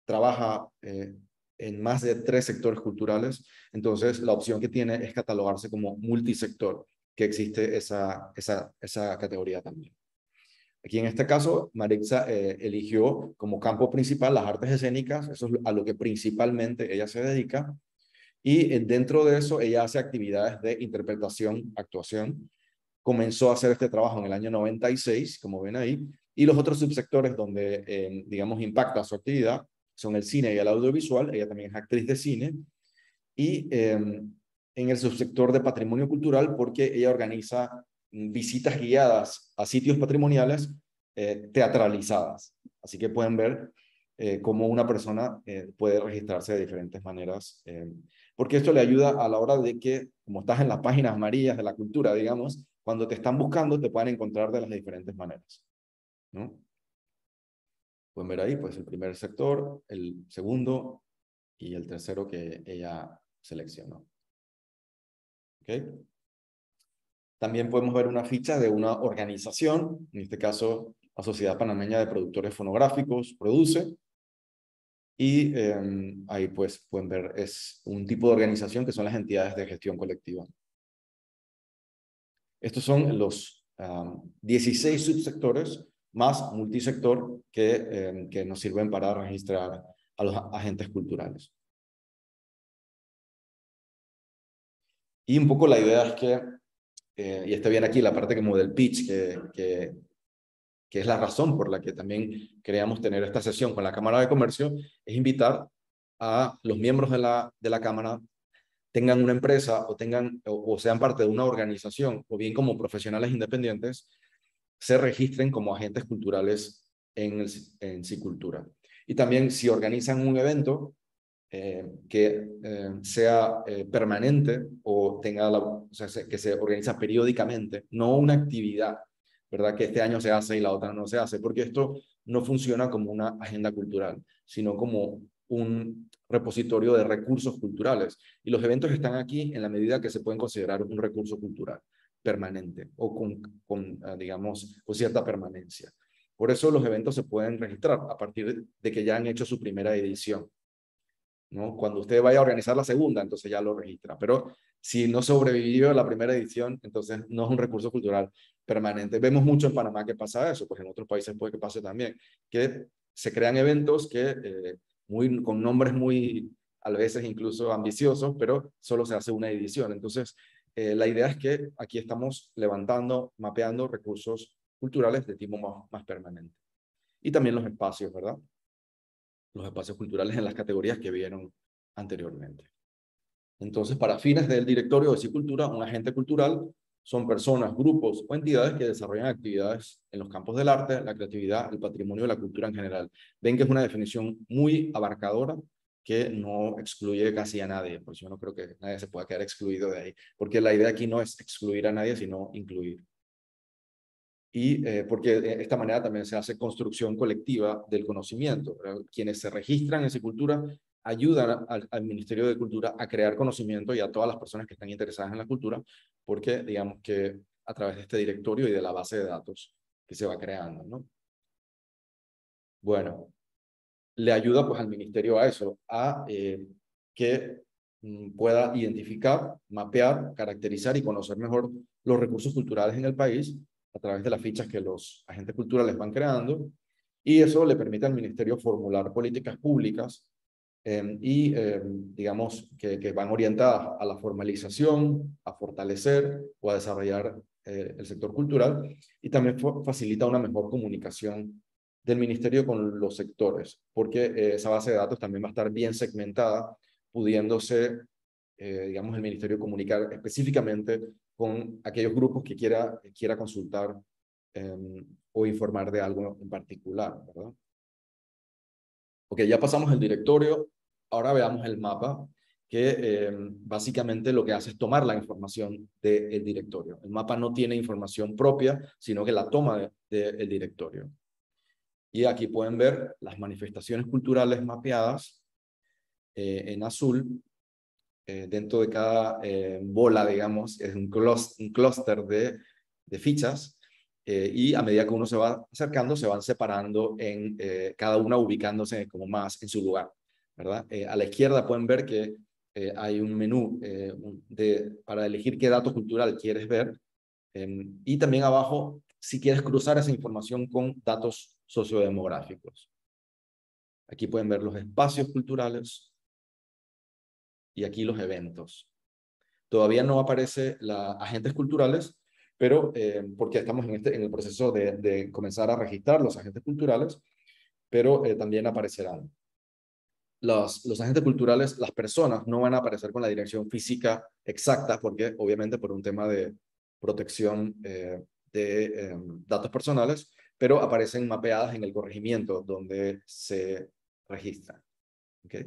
trabaja en más de 3 sectores culturales, entonces la opción que tiene es catalogarse como multisector, que existe esa categoría también. Aquí en este caso, Maritza eligió como campo principal las artes escénicas, eso es a lo que principalmente ella se dedica, y dentro de eso ella hace actividades de interpretación, actuación, comenzó a hacer este trabajo en el año 96, como ven ahí, y los otros subsectores donde, digamos, impacta su actividad son el cine y el audiovisual. Ella también es actriz de cine, y en el subsector de patrimonio cultural, porque ella organiza visitas guiadas a sitios patrimoniales teatralizadas. Así que pueden ver cómo una persona puede registrarse de diferentes maneras, porque esto le ayuda a la hora de que, como estás en las páginas amarillas de la cultura, digamos, cuando te están buscando, te pueden encontrar de las diferentes maneras, ¿no? Pueden ver ahí, pues, el primer sector, el segundo y el tercero que ella seleccionó. ¿Okay? También podemos ver una ficha de una organización, en este caso, la Sociedad Panameña de Productores Fonográficos, produce. Y ahí, pues, pueden ver, es un tipo de organización que son las entidades de gestión colectiva. Estos son los 16 subsectores más multisector que nos sirven para registrar a los agentes culturales. Y un poco la idea es que, y está bien aquí la parte como del pitch, que es la razón por la que también queríamos tener esta sesión con la Cámara de Comercio, es invitar a los miembros de la Cámara, tengan una empresa o sean parte de una organización, o bien como profesionales independientes, se registren como agentes culturales en Cicultura. Y también si organizan un evento que sea permanente o tenga o sea, que se organiza periódicamente, no una actividad, ¿verdad? Que este año se hace y la otra no se hace, porque esto no funciona como una agenda cultural, sino como un repositorio de recursos culturales. Y los eventos están aquí en la medida que se pueden considerar un recurso cultural permanente o digamos, con cierta permanencia. Por eso los eventos se pueden registrar a partir de que ya han hecho su primera edición, ¿no? Cuando usted vaya a organizar la segunda, entonces ya lo registra. Pero si no sobrevivió a la primera edición, entonces no es un recurso cultural permanente. Vemos mucho en Panamá que pasa eso, pues en otros países puede que pase también, que se crean eventos que con nombres muy, a veces incluso ambiciosos, pero solo se hace una edición. Entonces, la idea es que aquí estamos levantando, mapeando recursos culturales de tipo más permanente. Y también los espacios, ¿verdad? Los espacios culturales en las categorías que vieron anteriormente. Entonces, para fines del directorio de Cicultura, un agente cultural son personas, grupos o entidades que desarrollan actividades en los campos del arte, la creatividad, el patrimonio y la cultura en general. Ven que es una definición muy abarcadora que no excluye casi a nadie, pues yo no creo que nadie se pueda quedar excluido de ahí, porque la idea aquí no es excluir a nadie, sino incluir. Y porque de esta manera también se hace construcción colectiva del conocimiento. Quienes se registran en Cicultura ayudan al Ministerio de Cultura a crear conocimiento y a todas las personas que están interesadas en la cultura, porque digamos que a través de este directorio y de la base de datos que se va creando, ¿no? Bueno, le ayuda pues al Ministerio a eso, a que pueda identificar, mapear, caracterizar y conocer mejor los recursos culturales en el país a través de las fichas que los agentes culturales van creando, y eso le permite al Ministerio formular políticas públicas digamos que van orientadas a la formalización, a fortalecer o a desarrollar el sector cultural, y también facilita una mejor comunicación del Ministerio con los sectores, porque esa base de datos también va a estar bien segmentada, pudiéndose, digamos, el Ministerio comunicar específicamente con aquellos grupos que quiera consultar o informar de algo en particular, ¿verdad? Ok, ya pasamos el directorio, ahora veamos el mapa, que básicamente lo que hace es tomar la información del directorio. El mapa no tiene información propia, sino que la toma del directorio. Y aquí pueden ver las manifestaciones culturales mapeadas en azul. Dentro de cada bola, digamos, es un clúster de fichas. Y a medida que uno se va acercando, se van separando en cada una ubicándose como más en su lugar, ¿verdad? A la izquierda pueden ver que hay un menú para elegir qué dato cultural quieres ver. Y también abajo, si quieres cruzar esa información con datos sociodemográficos. Aquí pueden ver los espacios culturales y aquí los eventos. Todavía no aparece agentes culturales, pero porque estamos en el proceso de comenzar a registrar los agentes culturales, pero también aparecerán. Los agentes culturales, las personas no van a aparecer con la dirección física exacta, porque obviamente por un tema de protección de datos personales, pero aparecen mapeadas en el corregimiento donde se registran. ¿Okay?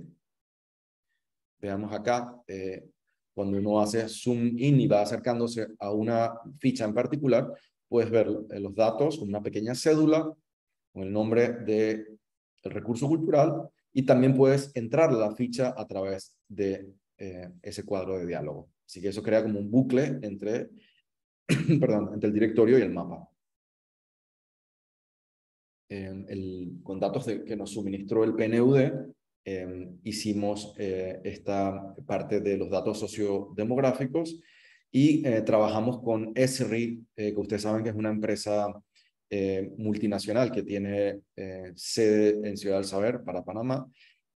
Veamos acá, cuando uno hace zoom in y va acercándose a una ficha en particular, puedes ver los datos, una pequeña cédula con el nombre del recurso cultural, y también puedes entrar a la ficha a través de ese cuadro de diálogo. Así que eso crea como un bucle entre, perdón, entre el directorio y el mapa. Con datos que nos suministró el PNUD, hicimos esta parte de los datos sociodemográficos y trabajamos con Esri, que ustedes saben que es una empresa multinacional que tiene sede en Ciudad del Saber para Panamá,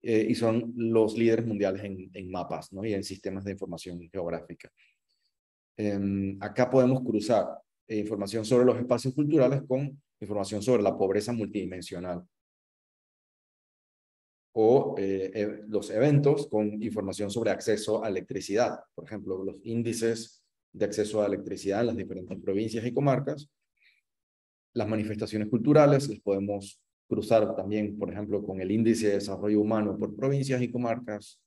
y son los líderes mundiales en mapas, ¿no? Y en sistemas de información geográfica. Acá podemos cruzar información sobre los espacios culturales con información sobre la pobreza multidimensional, o los eventos con información sobre acceso a electricidad, por ejemplo, los índices de acceso a electricidad en las diferentes provincias y comarcas. Las manifestaciones culturales las podemos cruzar también, por ejemplo, con el índice de desarrollo humano por provincias y comarcas.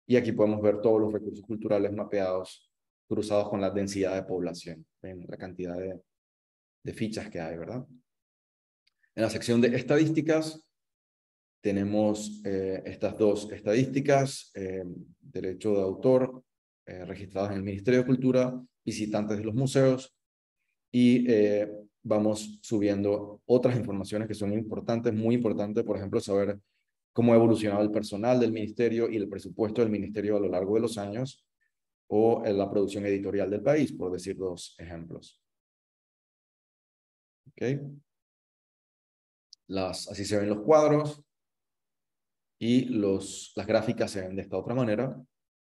Y aquí podemos ver todos los recursos culturales mapeados, cruzados con la densidad de población, en la cantidad de fichas que hay, ¿verdad? En la sección de estadísticas tenemos estas dos estadísticas: derecho de autor, registrados en el Ministerio de Cultura, visitantes de los museos, y vamos subiendo otras informaciones que son importantes, muy importantes, por ejemplo, saber cómo ha evolucionado el personal del ministerio y el presupuesto del ministerio a lo largo de los años, o la producción editorial del país, por decir dos ejemplos. ¿Okay? Así se ven los cuadros, y las gráficas se ven de esta otra manera,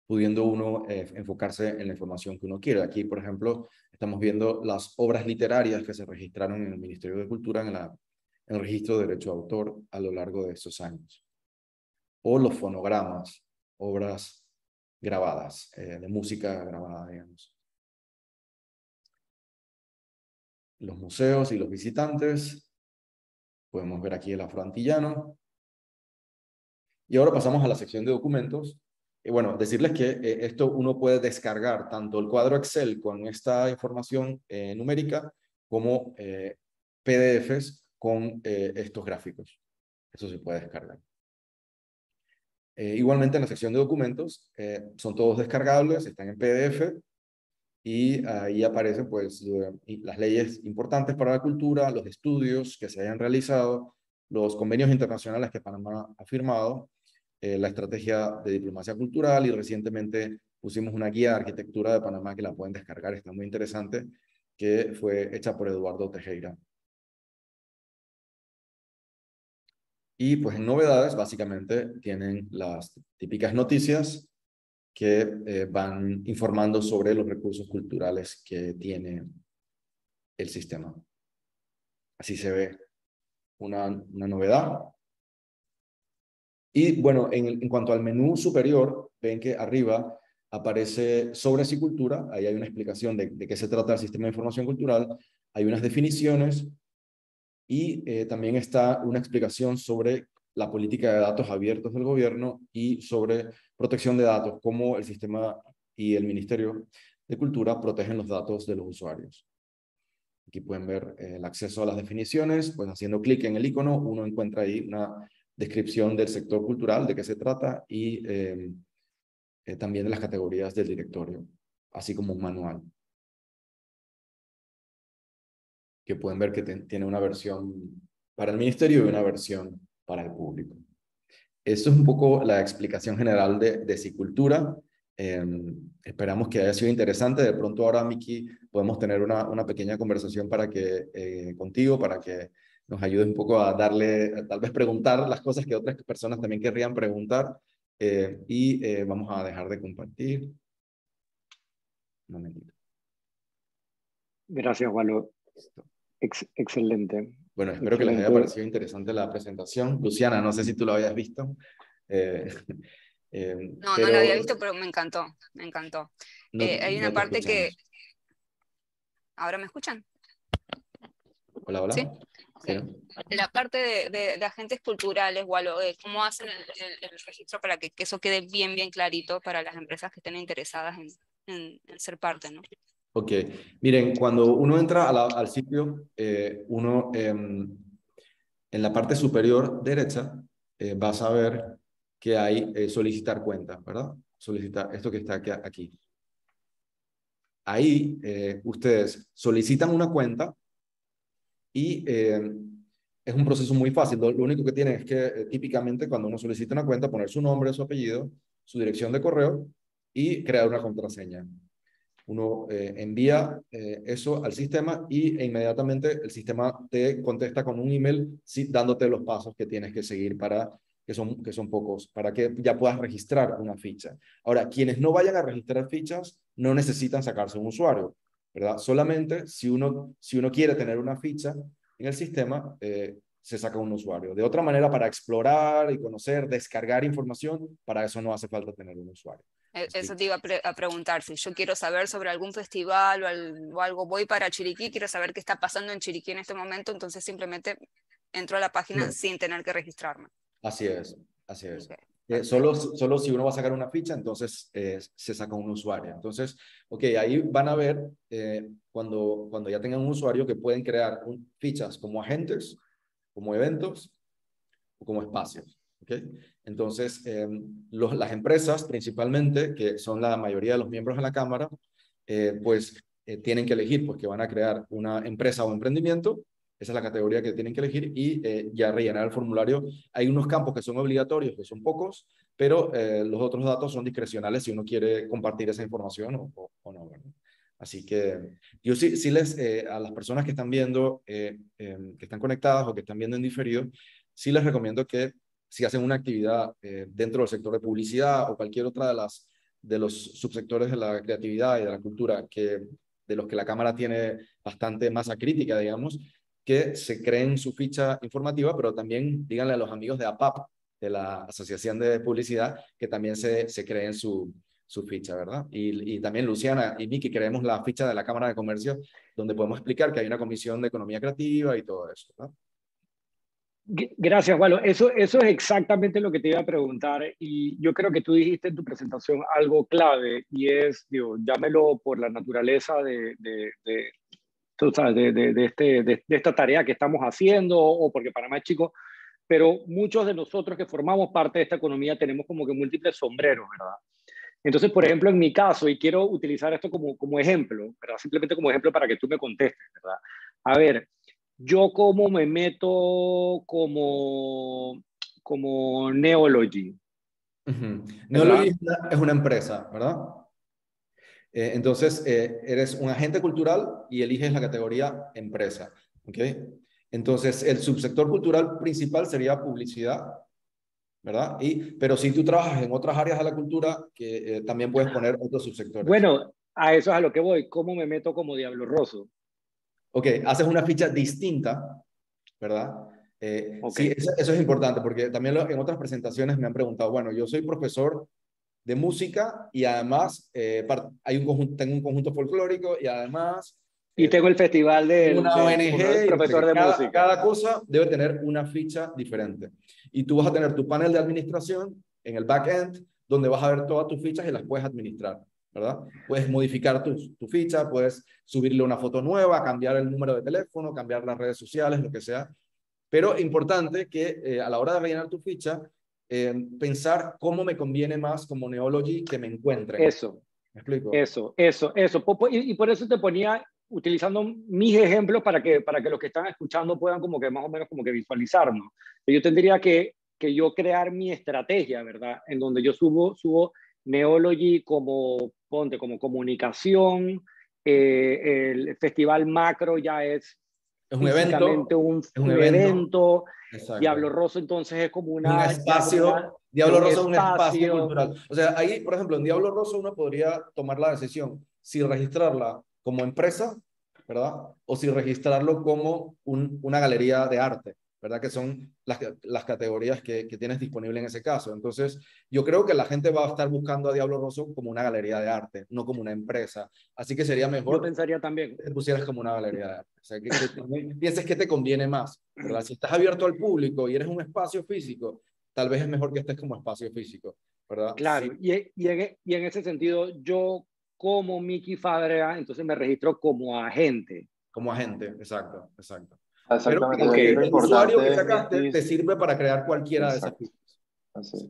pudiendo uno enfocarse en la información que uno quiere. Aquí, por ejemplo, estamos viendo las obras literarias que se registraron en el Ministerio de Cultura en el registro de derecho de autor a lo largo de esos años. O los fonogramas, obras grabadas, de música grabada, digamos. Los museos y los visitantes. Podemos ver aquí el afroantillano. Y ahora pasamos a la sección de documentos. Bueno, decirles que esto uno puede descargar tanto el cuadro Excel con esta información numérica, como PDFs con estos gráficos. Eso se puede descargar. Igualmente en la sección de documentos son todos descargables, están en PDF, y ahí aparecen pues las leyes importantes para la cultura, los estudios que se hayan realizado, los convenios internacionales que Panamá ha firmado, la estrategia de diplomacia cultural, y recientemente pusimos una guía de arquitectura de Panamá que la pueden descargar, está muy interesante, que fue hecha por Eduardo Tejera. Y pues en novedades, básicamente, tienen las típicas noticias que van informando sobre los recursos culturales que tiene el sistema. Así se ve una novedad. Y bueno, en cuanto al menú superior, ven que arriba aparece sobre Cicultura. Ahí hay una explicación de qué se trata el sistema de información cultural, hay unas definiciones, y también está una explicación sobre la política de datos abiertos del gobierno y sobre protección de datos, cómo el sistema y el Ministerio de Cultura protegen los datos de los usuarios. Aquí pueden ver el acceso a las definiciones, pues haciendo clic en el icono uno encuentra ahí una descripción del sector cultural, de qué se trata, y también de las categorías del directorio, así como un manual, que pueden ver que tiene una versión para el ministerio y una versión para el público. Esto es un poco la explicación general de Cicultura. Esperamos que haya sido interesante. De pronto ahora, Miki, podemos tener una pequeña conversación contigo, para que nos ayudes un poco a tal vez preguntar las cosas que otras personas también querrían preguntar. Vamos a dejar de compartir. Un momentito. Gracias, Walo. Excelente. Bueno, espero que les haya parecido interesante la presentación. Luciana, no sé si tú lo habías visto. Eh, no, no lo había visto, pero me encantó, me encantó. No, hay una no te parte que... escuchamos. ¿Ahora me escuchan? Hola, hola. ¿Sí? Sí. La parte de agentes culturales, Walo, ¿cómo hacen el registro para que eso quede bien, bien clarito para las empresas que estén interesadas en ser parte, ¿no? Ok, miren, cuando uno entra al sitio, uno en la parte superior derecha vas a ver que hay solicitar cuenta, ¿verdad? Solicitar esto que está aquí. Ahí ustedes solicitan una cuenta y es un proceso muy fácil. Lo único que tienen es que típicamente cuando uno solicita una cuenta, poner su nombre, su apellido, su dirección de correo y crear una contraseña. Uno envía eso al sistema e inmediatamente el sistema te contesta con un email dándote los pasos que tienes que seguir que son pocos, para que ya puedas registrar una ficha. Ahora, quienes no vayan a registrar fichas no necesitan sacarse un usuario, ¿verdad? Solamente si uno quiere tener una ficha en el sistema, se saca un usuario. De otra manera, para explorar y conocer, descargar información, para eso no hace falta tener un usuario. Eso te iba a preguntar, si yo quiero saber sobre algún festival o algo, voy para Chiriquí, quiero saber qué está pasando en Chiriquí en este momento, entonces simplemente entro a la página sin tener que registrarme. Así es, así es. Okay. Solo si uno va a sacar una ficha, entonces se saca un usuario. Entonces, ok, ahí van a ver cuando ya tengan un usuario que pueden crear fichas como agentes, como eventos o como espacios. ¿Okay? Entonces, las empresas principalmente, que son la mayoría de los miembros de la Cámara, tienen que elegir, pues que van a crear una empresa o emprendimiento. Esa es la categoría que tienen que elegir y ya rellenar el formulario. Hay unos campos que son obligatorios, que son pocos, pero los otros datos son discrecionales si uno quiere compartir esa información o no, ¿verdad? Así que yo sí a las personas que están viendo, que están conectadas o que están viendo en diferido, sí les recomiendo que si hacen una actividad dentro del sector de publicidad o cualquier otra de los subsectores de la creatividad y de la cultura de los que la Cámara tiene bastante masa crítica, digamos, que se creen su ficha informativa, pero también díganle a los amigos de APAP, de la Asociación de Publicidad, que también se creen su ficha, ¿verdad? Y también Luciana y Miki creemos la ficha de la Cámara de Comercio, donde podemos explicar que hay una comisión de economía creativa y todo eso, ¿verdad? Gracias, Walo. Eso es exactamente lo que te iba a preguntar y yo creo que tú dijiste en tu presentación algo clave y es, digo, llámelo por la naturaleza tú sabes, de esta tarea que estamos haciendo o porque Panamá es chico, pero muchos de nosotros que formamos parte de esta economía tenemos como que múltiples sombreros, ¿verdad? Entonces, por ejemplo, en mi caso, y quiero utilizar esto como ejemplo, ¿verdad? Simplemente como ejemplo para que tú me contestes, ¿verdad? A ver, yo cómo me meto como Neology. Neology es una empresa, ¿verdad? Entonces, eres un agente cultural y eliges la categoría empresa, ¿ok? Entonces, el subsector cultural principal sería publicidad, ¿verdad? Pero si tú trabajas en otras áreas de la cultura, que también puedes poner otros subsectores. Bueno, a eso es a lo que voy. ¿Cómo me meto como Diablo Rosso? Ok, haces una ficha distinta, ¿verdad? Okay. Sí, eso es importante porque también en otras presentaciones me han preguntado, bueno, yo soy profesor de música y además tengo un conjunto folclórico y además... Y tengo el festival del una ONG, profesor de música. Cada cosa debe tener una ficha diferente. Y tú vas a tener tu panel de administración en el backend, donde vas a ver todas tus fichas y las puedes administrar, ¿verdad? Puedes modificar tu ficha, puedes subirle una foto nueva, cambiar el número de teléfono, cambiar las redes sociales, lo que sea. Pero importante que a la hora de rellenar tu ficha, pensar cómo me conviene más como Neology que me encuentren. Eso. ¿Me explico? Eso. Y por eso te ponía utilizando mis ejemplos para que los que están escuchando puedan como que más o menos como que visualizarnos. Yo tendría que yo crear mi estrategia, ¿verdad? En donde yo subo Neology como, ponte, como comunicación, el festival macro ya es un evento. un evento. Exacto. Diablo Rosso entonces es como un espacio. Diablo Rosso es un espacio cultural. O sea, ahí, por ejemplo, en Diablo Rosso uno podría tomar la decisión si registrarla como empresa ¿verdad? O si registrarlo como una galería de arte, ¿verdad? Que son las categorías que tienes disponible en ese caso. Entonces, yo creo que la gente va a estar buscando a Diablo Rosso como una galería de arte, no como una empresa. Así que sería Yo mejor pensaría también. que te pusieras como una galería de arte. O sea, que también pienses que te conviene más, ¿verdad? Si estás abierto al público y eres un espacio físico, tal vez es mejor que estés como espacio físico, ¿verdad? Claro, Sí, y en ese sentido, yo como Miki Fabrea, entonces me registro como agente. como agente, exacto, exacto. Pero Exactamente, y Ok, digamos aquí que lo el usuario que importante es, sacaste te Mikis, sirve para crear cualquiera de esas exacto, fichas. así es.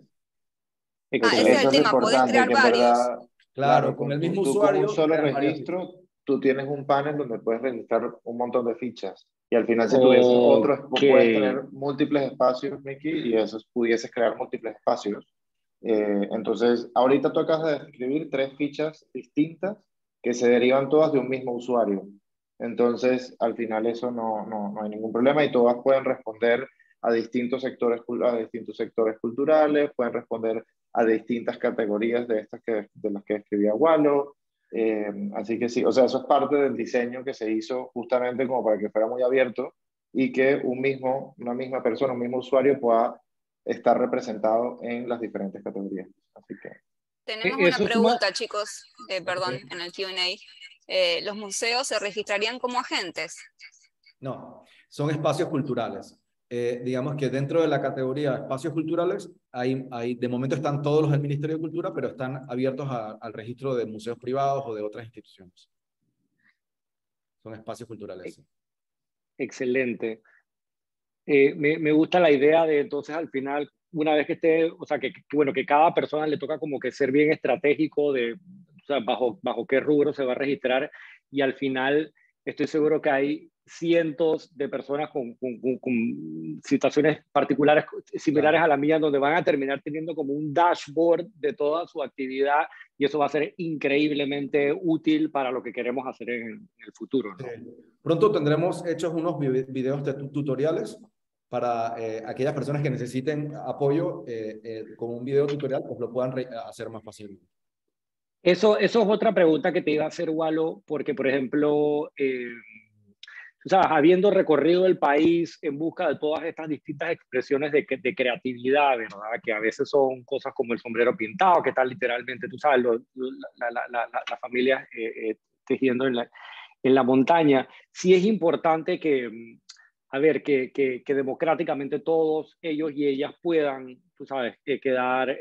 Ah, ese es excelente. el Eso es lo tema, podés importante, crear que en varios. verdad, Claro, claro, con el mismo tú con un usuario solo creas varias fichas. registro, tú tienes un panel donde puedes registrar un montón de fichas. Y al final, si tuvieses otro, Ok. puedes tener múltiples espacios, Mickey, y esos pudieses crear múltiples espacios. Entonces, ahorita tú acabas de describir 3 fichas distintas que se derivan todas de un mismo usuario. Entonces, al final eso no hay ningún problema y todas pueden responder a distintos sectores culturales, pueden responder a distintas categorías de las que describía Wallo. Así que sí, o sea, eso es parte del diseño que se hizo justamente como para que fuera muy abierto y que una misma persona, un mismo usuario pueda estar representado en las diferentes categorías. Así que, Tenemos una Eso suma, pregunta, chicos, perdón, en el Q&A. ¿Los museos se registrarían como agentes? No, son espacios culturales. Digamos que dentro de la categoría de espacios culturales, de momento están todos los del Ministerio de Cultura, pero están abiertos al registro de museos privados o de otras instituciones. Son espacios culturales. Sí. excelente. Me gusta la idea de entonces al final, una vez que esté, o sea, bueno, que cada persona le toca como que ser bien estratégico de, o sea, bajo qué rubro se va a registrar y al final estoy seguro que hay cientos de personas con situaciones particulares similares Claro. a la mía donde van a terminar teniendo como un dashboard de toda su actividad y eso va a ser increíblemente útil para lo que queremos hacer en el futuro, Sí. ¿no? Pronto tendremos hechos unos videos de tutoriales para aquellas personas que necesiten apoyo con un video tutorial, pues lo puedan hacer más fácilmente. Eso es otra pregunta que te iba a hacer, Walo, porque, por ejemplo, tú sabes, habiendo recorrido el país en busca de todas estas distintas expresiones de creatividad, ¿verdad? Que a veces son cosas como el sombrero pintado, que están literalmente, tú sabes, las familias tejiendo en la montaña. Sí es importante que, a ver, que democráticamente todos ellos y ellas puedan, tú sabes, quedar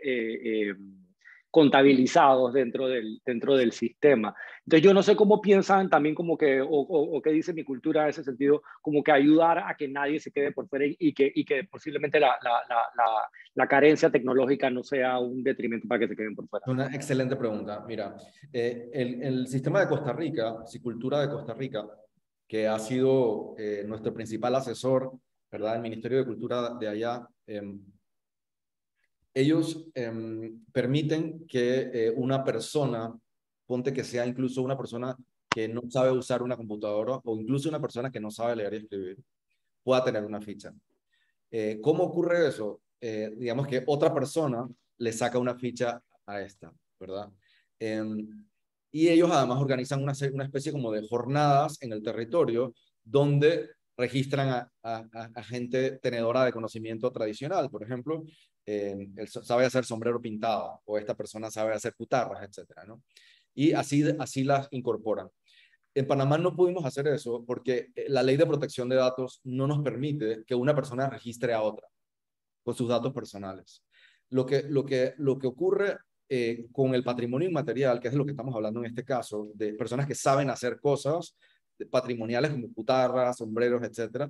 contabilizados dentro del sistema. Entonces yo no sé cómo piensan también como que, o qué dice mi cultura en ese sentido, como que ayudar a que nadie se quede por fuera y que posiblemente la carencia tecnológica no sea un detrimento para que se queden por fuera. Una excelente pregunta. Mira, el sistema de Costa Rica, Cicultura de Costa Rica, que ha sido nuestro principal asesor, ¿verdad? El Ministerio de Cultura de allá, ellos permiten que una persona, ponte que sea incluso una persona que no sabe usar una computadora o incluso una persona que no sabe leer y escribir, pueda tener una ficha. ¿Cómo ocurre eso? Digamos que otra persona le saca una ficha a esta, ¿verdad? Y ellos además organizan una especie como de jornadas en el territorio donde registran a gente tenedora de conocimiento tradicional. Por ejemplo, él sabe hacer sombrero pintado o esta persona sabe hacer putarras, etcétera, ¿no? Y así las incorporan. En Panamá no pudimos hacer eso porque la ley de protección de datos no nos permite que una persona registre a otra con sus datos personales. Lo que ocurre con el patrimonio inmaterial, que es de lo que estamos hablando en este caso, de personas que saben hacer cosas patrimoniales como putarras, sombreros, etcétera,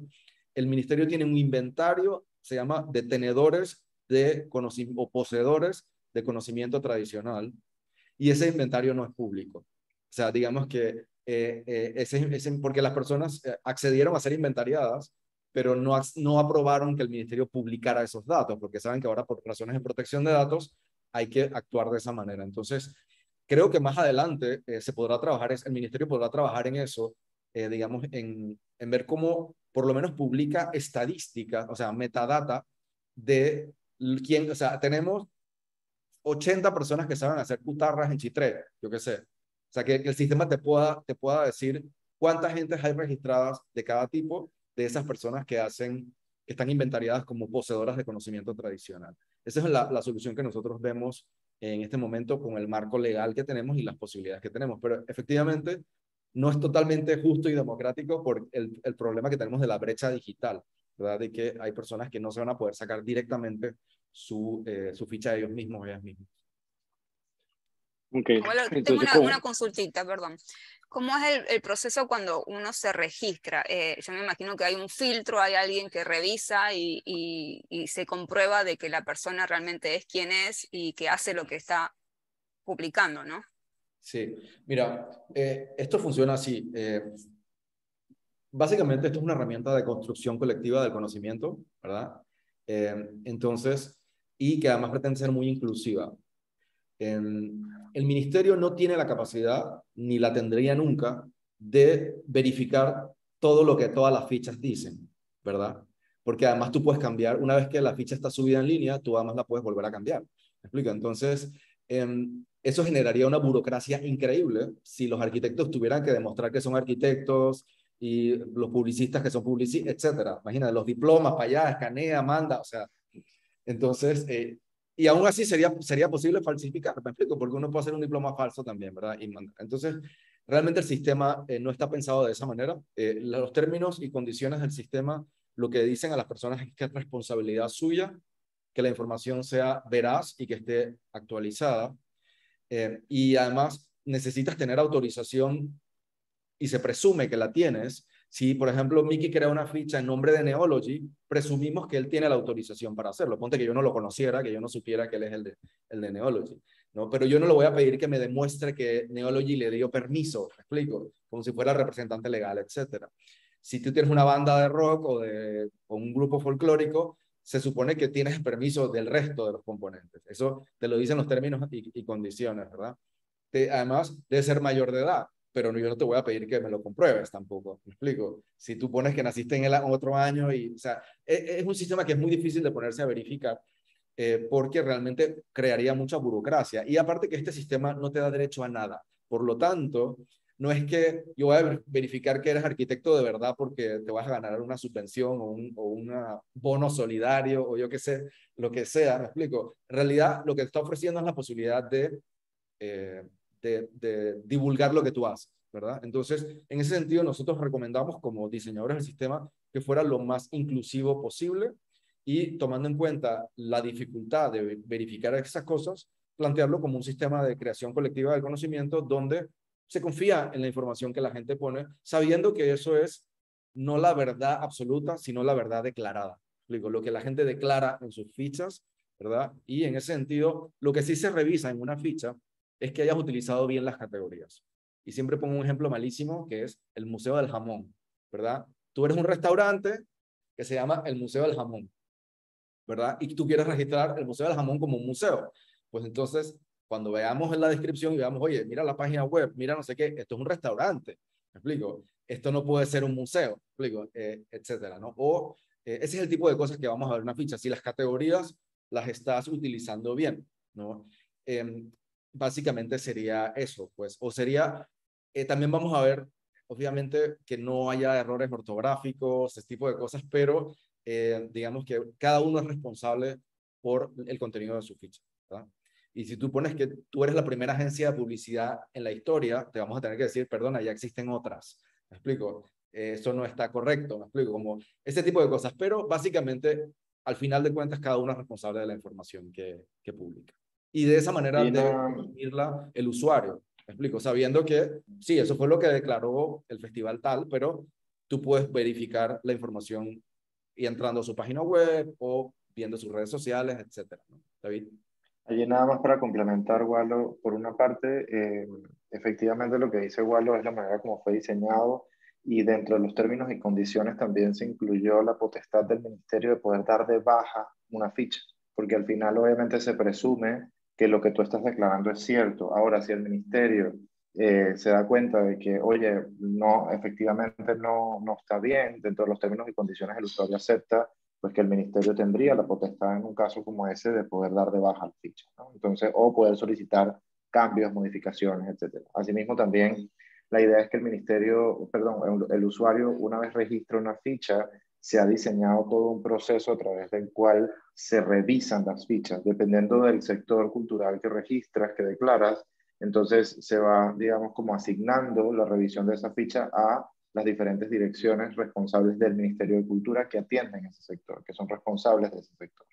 el ministerio tiene un inventario, se llama detenedores de conocimiento o poseedores de conocimiento tradicional, y ese inventario no es público. O sea, digamos que porque las personas accedieron a ser inventariadas, pero no aprobaron que el ministerio publicara esos datos, porque saben que ahora por razones de protección de datos hay que actuar de esa manera. Entonces, creo que más adelante se podrá trabajar, el ministerio podrá trabajar en eso, digamos, en ver cómo por lo menos publica estadísticas, o sea, metadata de quién, o sea, tenemos 80 personas que saben hacer putarras en Chitré, yo qué sé. O sea, que el sistema te pueda decir cuántas gentes hay registradas de cada tipo de esas personas que están inventariadas como poseedoras de conocimiento tradicional. Esa es la solución que nosotros vemos en este momento con el marco legal que tenemos y las posibilidades que tenemos. Pero efectivamente no es totalmente justo y democrático por el problema que tenemos de la brecha digital, ¿verdad? De que hay personas que no se van a poder sacar directamente su ficha de ellos mismos o ellas mismas. Okay. Bueno, tengo una consultita, perdón. ¿Cómo es el proceso cuando uno se registra? Yo me imagino que hay un filtro, hay alguien que revisa y se comprueba de que la persona realmente es quien es y que hace lo que está publicando, ¿no? Sí, mira, esto funciona así. Básicamente esto es una herramienta de construcción colectiva del conocimiento, ¿verdad? Entonces, y que además pretende ser muy inclusiva. El ministerio no tiene la capacidad, ni la tendría nunca, de verificar todo lo que todas las fichas dicen, ¿verdad? Porque además tú puedes cambiar, una vez que la ficha está subida en línea, tú además la puedes volver a cambiar. ¿Me explico? Entonces, eso generaría una burocracia increíble si los arquitectos tuvieran que demostrar que son arquitectos y los publicistas que son publicistas, etcétera. Imagínate, los diplomas para allá, escanea, manda, o sea, entonces, y aún así sería posible falsificar, ¿me explico? Porque uno puede hacer un diploma falso también, ¿verdad? Entonces, realmente el sistema no está pensado de esa manera. Los términos y condiciones del sistema lo que dicen a las personas es que es responsabilidad suya que la información sea veraz y que esté actualizada. Y además necesitas tener autorización y se presume que la tienes. Si, por ejemplo, Mickey crea una ficha en nombre de Neology, presumimos que él tiene la autorización para hacerlo. Ponte que yo no lo conociera, que yo no supiera que él es el de Neology, ¿no? Pero yo no le voy a pedir que me demuestre que Neology le dio permiso, ¿me explico? Como si fuera representante legal, etcétera. Si tú tienes una banda de rock o un grupo folclórico, se supone que tienes permiso del resto de los componentes. Eso te lo dicen los términos y condiciones, ¿verdad? Además, debe ser mayor de edad, pero yo no te voy a pedir que me lo compruebes tampoco, ¿me explico? Si tú pones que naciste en el otro año o sea, es un sistema que es muy difícil de ponerse a verificar porque realmente crearía mucha burocracia. Y aparte que este sistema no te da derecho a nada. Por lo tanto, no es que yo voy a verificar que eres arquitecto de verdad porque te vas a ganar una subvención o un bono solidario o yo qué sé, lo que sea, ¿me explico? En realidad, lo que te está ofreciendo es la posibilidad de divulgar lo que tú haces, ¿verdad? Entonces, en ese sentido, nosotros recomendamos como diseñadores del sistema que fuera lo más inclusivo posible y tomando en cuenta la dificultad de verificar esas cosas, plantearlo como un sistema de creación colectiva del conocimiento donde se confía en la información que la gente pone, sabiendo que eso es no la verdad absoluta, sino la verdad declarada. Digo, lo que la gente declara en sus fichas, ¿verdad? Y en ese sentido, lo que sí se revisa en una ficha es que hayas utilizado bien las categorías. Y siempre pongo un ejemplo malísimo que es el Museo del Jamón, ¿verdad? Tú eres un restaurante que se llama el Museo del Jamón, ¿verdad? Y tú quieres registrar el Museo del Jamón como un museo. Pues entonces, cuando veamos en la descripción y veamos, oye, mira la página web, mira no sé qué, esto es un restaurante, ¿me explico? Esto no puede ser un museo, ¿me explico? Etcétera, ¿no? O ese es el tipo de cosas que vamos a ver en una ficha. Si las categorías las estás utilizando bien, ¿no? Básicamente sería eso, pues, o sería, también vamos a ver, obviamente, que no haya errores ortográficos, ese tipo de cosas, pero digamos que cada uno es responsable por el contenido de su ficha, ¿verdad? Y si tú pones que tú eres la primera agencia de publicidad en la historia, te vamos a tener que decir, perdona, ya existen otras, ¿me explico? Eso no está correcto, ¿me explico? Como ese tipo de cosas, pero básicamente, al final de cuentas, cada uno es responsable de la información que publica. Y de esa manera debe consumirla el usuario. ¿Me explico? Sabiendo que sí, eso fue lo que declaró el festival tal, pero tú puedes verificar la información y entrando a su página web o viendo sus redes sociales, etcétera, ¿no? David. Allí nada más para complementar, Walo, por una parte, efectivamente lo que dice Walo es la manera como fue diseñado y dentro de los términos y condiciones también se incluyó la potestad del ministerio de poder dar de baja una ficha, porque al final obviamente se presume que lo que tú estás declarando es cierto. Ahora, si el ministerio se da cuenta de que, oye, no, efectivamente no está bien, dentro de los términos y condiciones el usuario acepta, pues que el ministerio tendría la potestad en un caso como ese de poder dar de baja la ficha, ¿no? Entonces, o poder solicitar cambios, modificaciones, etc. Asimismo, también la idea es que el ministerio, perdón, el usuario, una vez registra una ficha, se ha diseñado todo un proceso a través del cual se revisan las fichas, dependiendo del sector cultural que registras, que declaras. Entonces se va, digamos, como asignando la revisión de esa ficha a las diferentes direcciones responsables del Ministerio de Cultura que atienden ese sector, que son responsables de ese sector.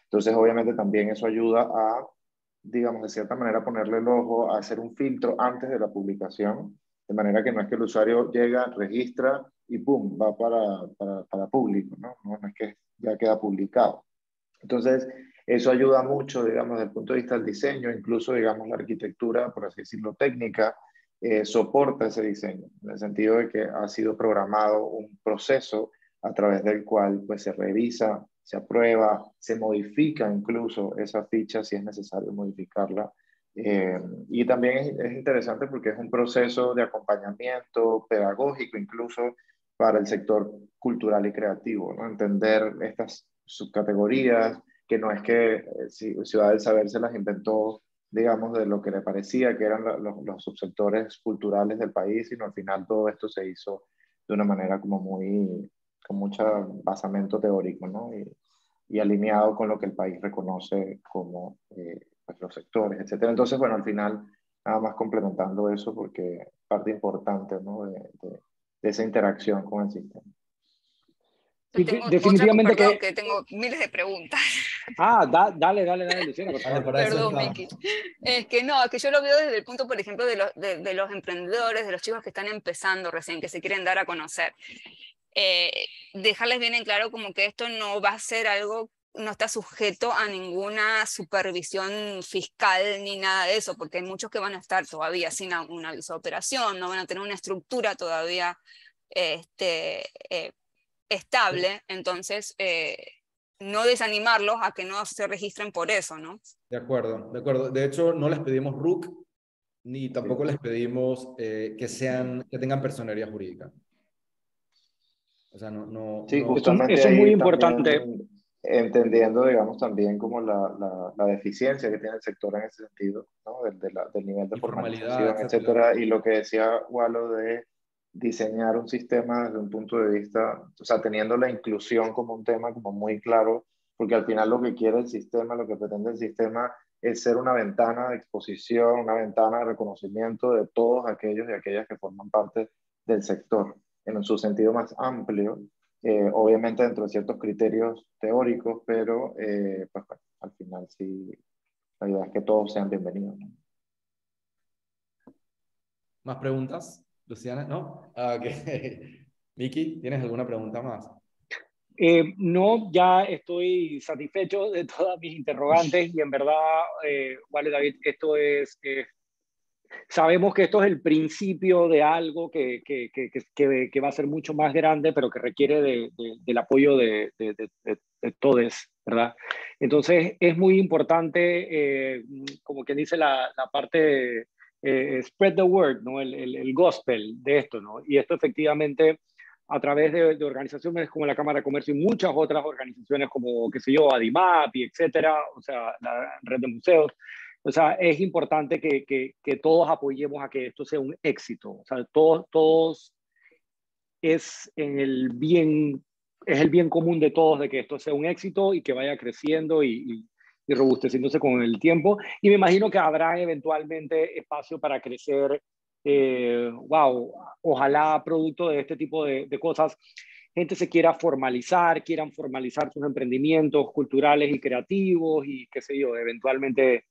Entonces, obviamente, también eso ayuda a, digamos, de cierta manera, ponerle el ojo, a hacer un filtro antes de la publicación, de manera que no es que el usuario llega, registra y ¡pum!, va para público, ¿no? No es que ya queda publicado. Entonces, eso ayuda mucho, digamos, desde el punto de vista del diseño, incluso, digamos, la arquitectura, por así decirlo, técnica, soporta ese diseño, en el sentido de que ha sido programado un proceso a través del cual pues, se revisa, se aprueba, se modifica incluso esa ficha si es necesario modificarla. Y también es interesante porque es un proceso de acompañamiento pedagógico incluso para el sector cultural y creativo, ¿no? Entender estas subcategorías, que no es que Ciudad del Saber se las inventó, digamos, de lo que le parecía que eran los subsectores culturales del país, sino al final todo esto se hizo de una manera como muy, con mucho basamento teórico, ¿no? Y alineado con lo que el país reconoce como pues los sectores, etcétera. Entonces, bueno, al final, nada más complementando eso, porque parte importante, ¿no? de esa interacción con el sistema. Yo tengo Definitivamente perdón, que... que tengo miles de preguntas. Dale, Luciana, por favor. Para eso Perdón, estamos. Miki. Es que no, es que yo lo veo desde el punto, por ejemplo, de los emprendedores, de los chicos que están empezando recién, que se quieren dar a conocer. Dejarles bien en claro como que esto no va a ser algo, no está sujeto a ninguna supervisión fiscal ni nada de eso, porque hay muchos que van a estar todavía sin un aviso de operación, no van a tener una estructura todavía estable, entonces no desanimarlos a que no se registren por eso, ¿no? De acuerdo, de acuerdo. De hecho, no les pedimos RUC, ni tampoco les pedimos que tengan personería jurídica. O sea, Sí, no. justamente Eso es muy ahí importante. también entendiendo, digamos, también como la deficiencia que tiene el sector en ese sentido, ¿no? Del nivel de Informalidad, formalización, etcétera. etcétera. Y lo que decía Walo de diseñar un sistema desde un punto de vista, o sea, teniendo la inclusión como un tema como muy claro, porque al final lo que quiere el sistema, lo que pretende el sistema es ser una ventana de exposición, una ventana de reconocimiento de todos aquellos y aquellas que forman parte del sector en su sentido más amplio, obviamente dentro de ciertos criterios teóricos, pero pues, bueno, al final sí, la idea es que todos sean bienvenidos, ¿no? ¿Más preguntas, Luciana? ¿No? Ok. Miki, ¿tienes alguna pregunta más? No, ya estoy satisfecho de todas mis interrogantes y en verdad, vale, David, sabemos que esto es el principio de algo que va a ser mucho más grande, pero que requiere del apoyo de todos, ¿verdad? Entonces, es muy importante, como quien dice, la parte, spread the word, ¿no? El gospel de esto, ¿no? Y esto efectivamente a través de organizaciones como la Cámara de Comercio y muchas otras organizaciones como, qué sé yo, ADIMAP y etcétera, o sea, la red de museos. O sea, es importante que todos apoyemos a que esto sea un éxito. O sea, todos es el bien común de todos de que esto sea un éxito y que vaya creciendo y robusteciéndose con el tiempo. Y me imagino que habrá eventualmente espacio para crecer. Wow, ojalá producto de este tipo de cosas, gente se quiera formalizar, quieran formalizar sus emprendimientos culturales y creativos y qué sé yo, eventualmente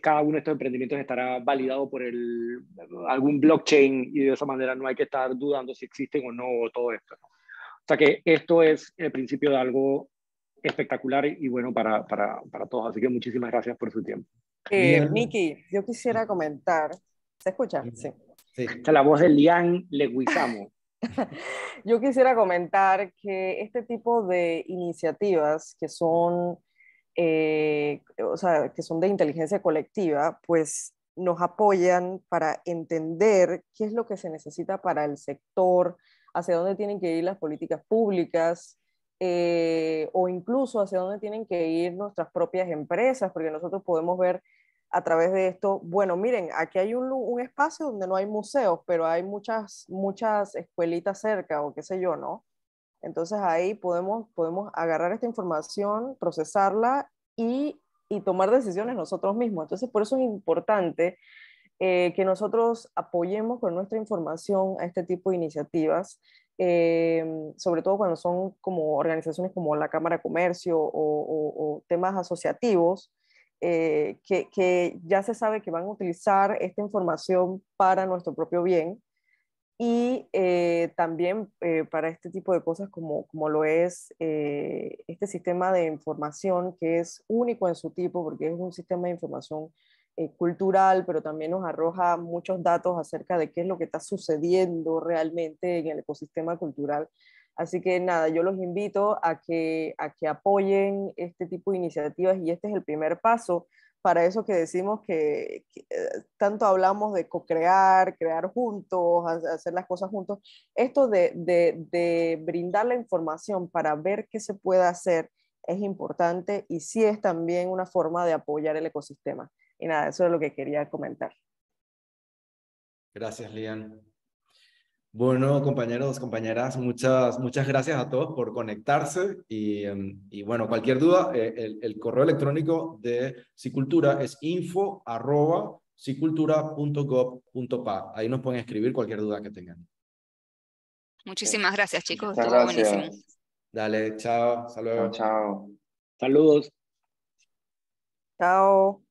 cada uno de estos emprendimientos estará validado por algún blockchain y de esa manera no hay que estar dudando si existen o no todo esto, ¿no? O sea que esto es el principio de algo espectacular y bueno para todos. Así que muchísimas gracias por su tiempo. Lian. Miki, yo quisiera comentar, ¿se escucha? Sí. Sí. Esta es la voz de Lian Leguizamo. Yo quisiera comentar que este tipo de iniciativas que son, o sea, que son de inteligencia colectiva, pues nos apoyan para entender qué es lo que se necesita para el sector, hacia dónde tienen que ir las políticas públicas, o incluso hacia dónde tienen que ir nuestras propias empresas, porque nosotros podemos ver a través de esto, bueno, miren, aquí hay un espacio donde no hay museos, pero hay muchas escuelitas cerca o qué sé yo, ¿no? Entonces ahí podemos agarrar esta información, procesarla y tomar decisiones nosotros mismos. Entonces por eso es importante que nosotros apoyemos con nuestra información a este tipo de iniciativas, sobre todo cuando son como organizaciones como la Cámara de Comercio o temas asociativos, que ya se sabe que van a utilizar esta información para nuestro propio bien y también para este tipo de cosas como lo es este sistema de información que es único en su tipo porque es un sistema de información cultural, pero también nos arroja muchos datos acerca de qué es lo que está sucediendo realmente en el ecosistema cultural. Así que nada, yo los invito a que apoyen este tipo de iniciativas y este es el primer paso para eso que decimos que tanto hablamos de co-crear, crear juntos, hacer las cosas juntos. Esto de brindar la información para ver qué se puede hacer es importante y sí es también una forma de apoyar el ecosistema. Y nada, eso es lo que quería comentar. Gracias, Lian. Bueno, compañeros, compañeras, muchas gracias a todos por conectarse y bueno, cualquier duda, el correo electrónico de Cicultura es info@cicultura.gov.pa. Ahí nos pueden escribir cualquier duda que tengan. Muchísimas gracias, chicos. Muchas Estuvo buenísimo. gracias. Dale, chao, hasta luego. Chao, chao. Saludos. Chao.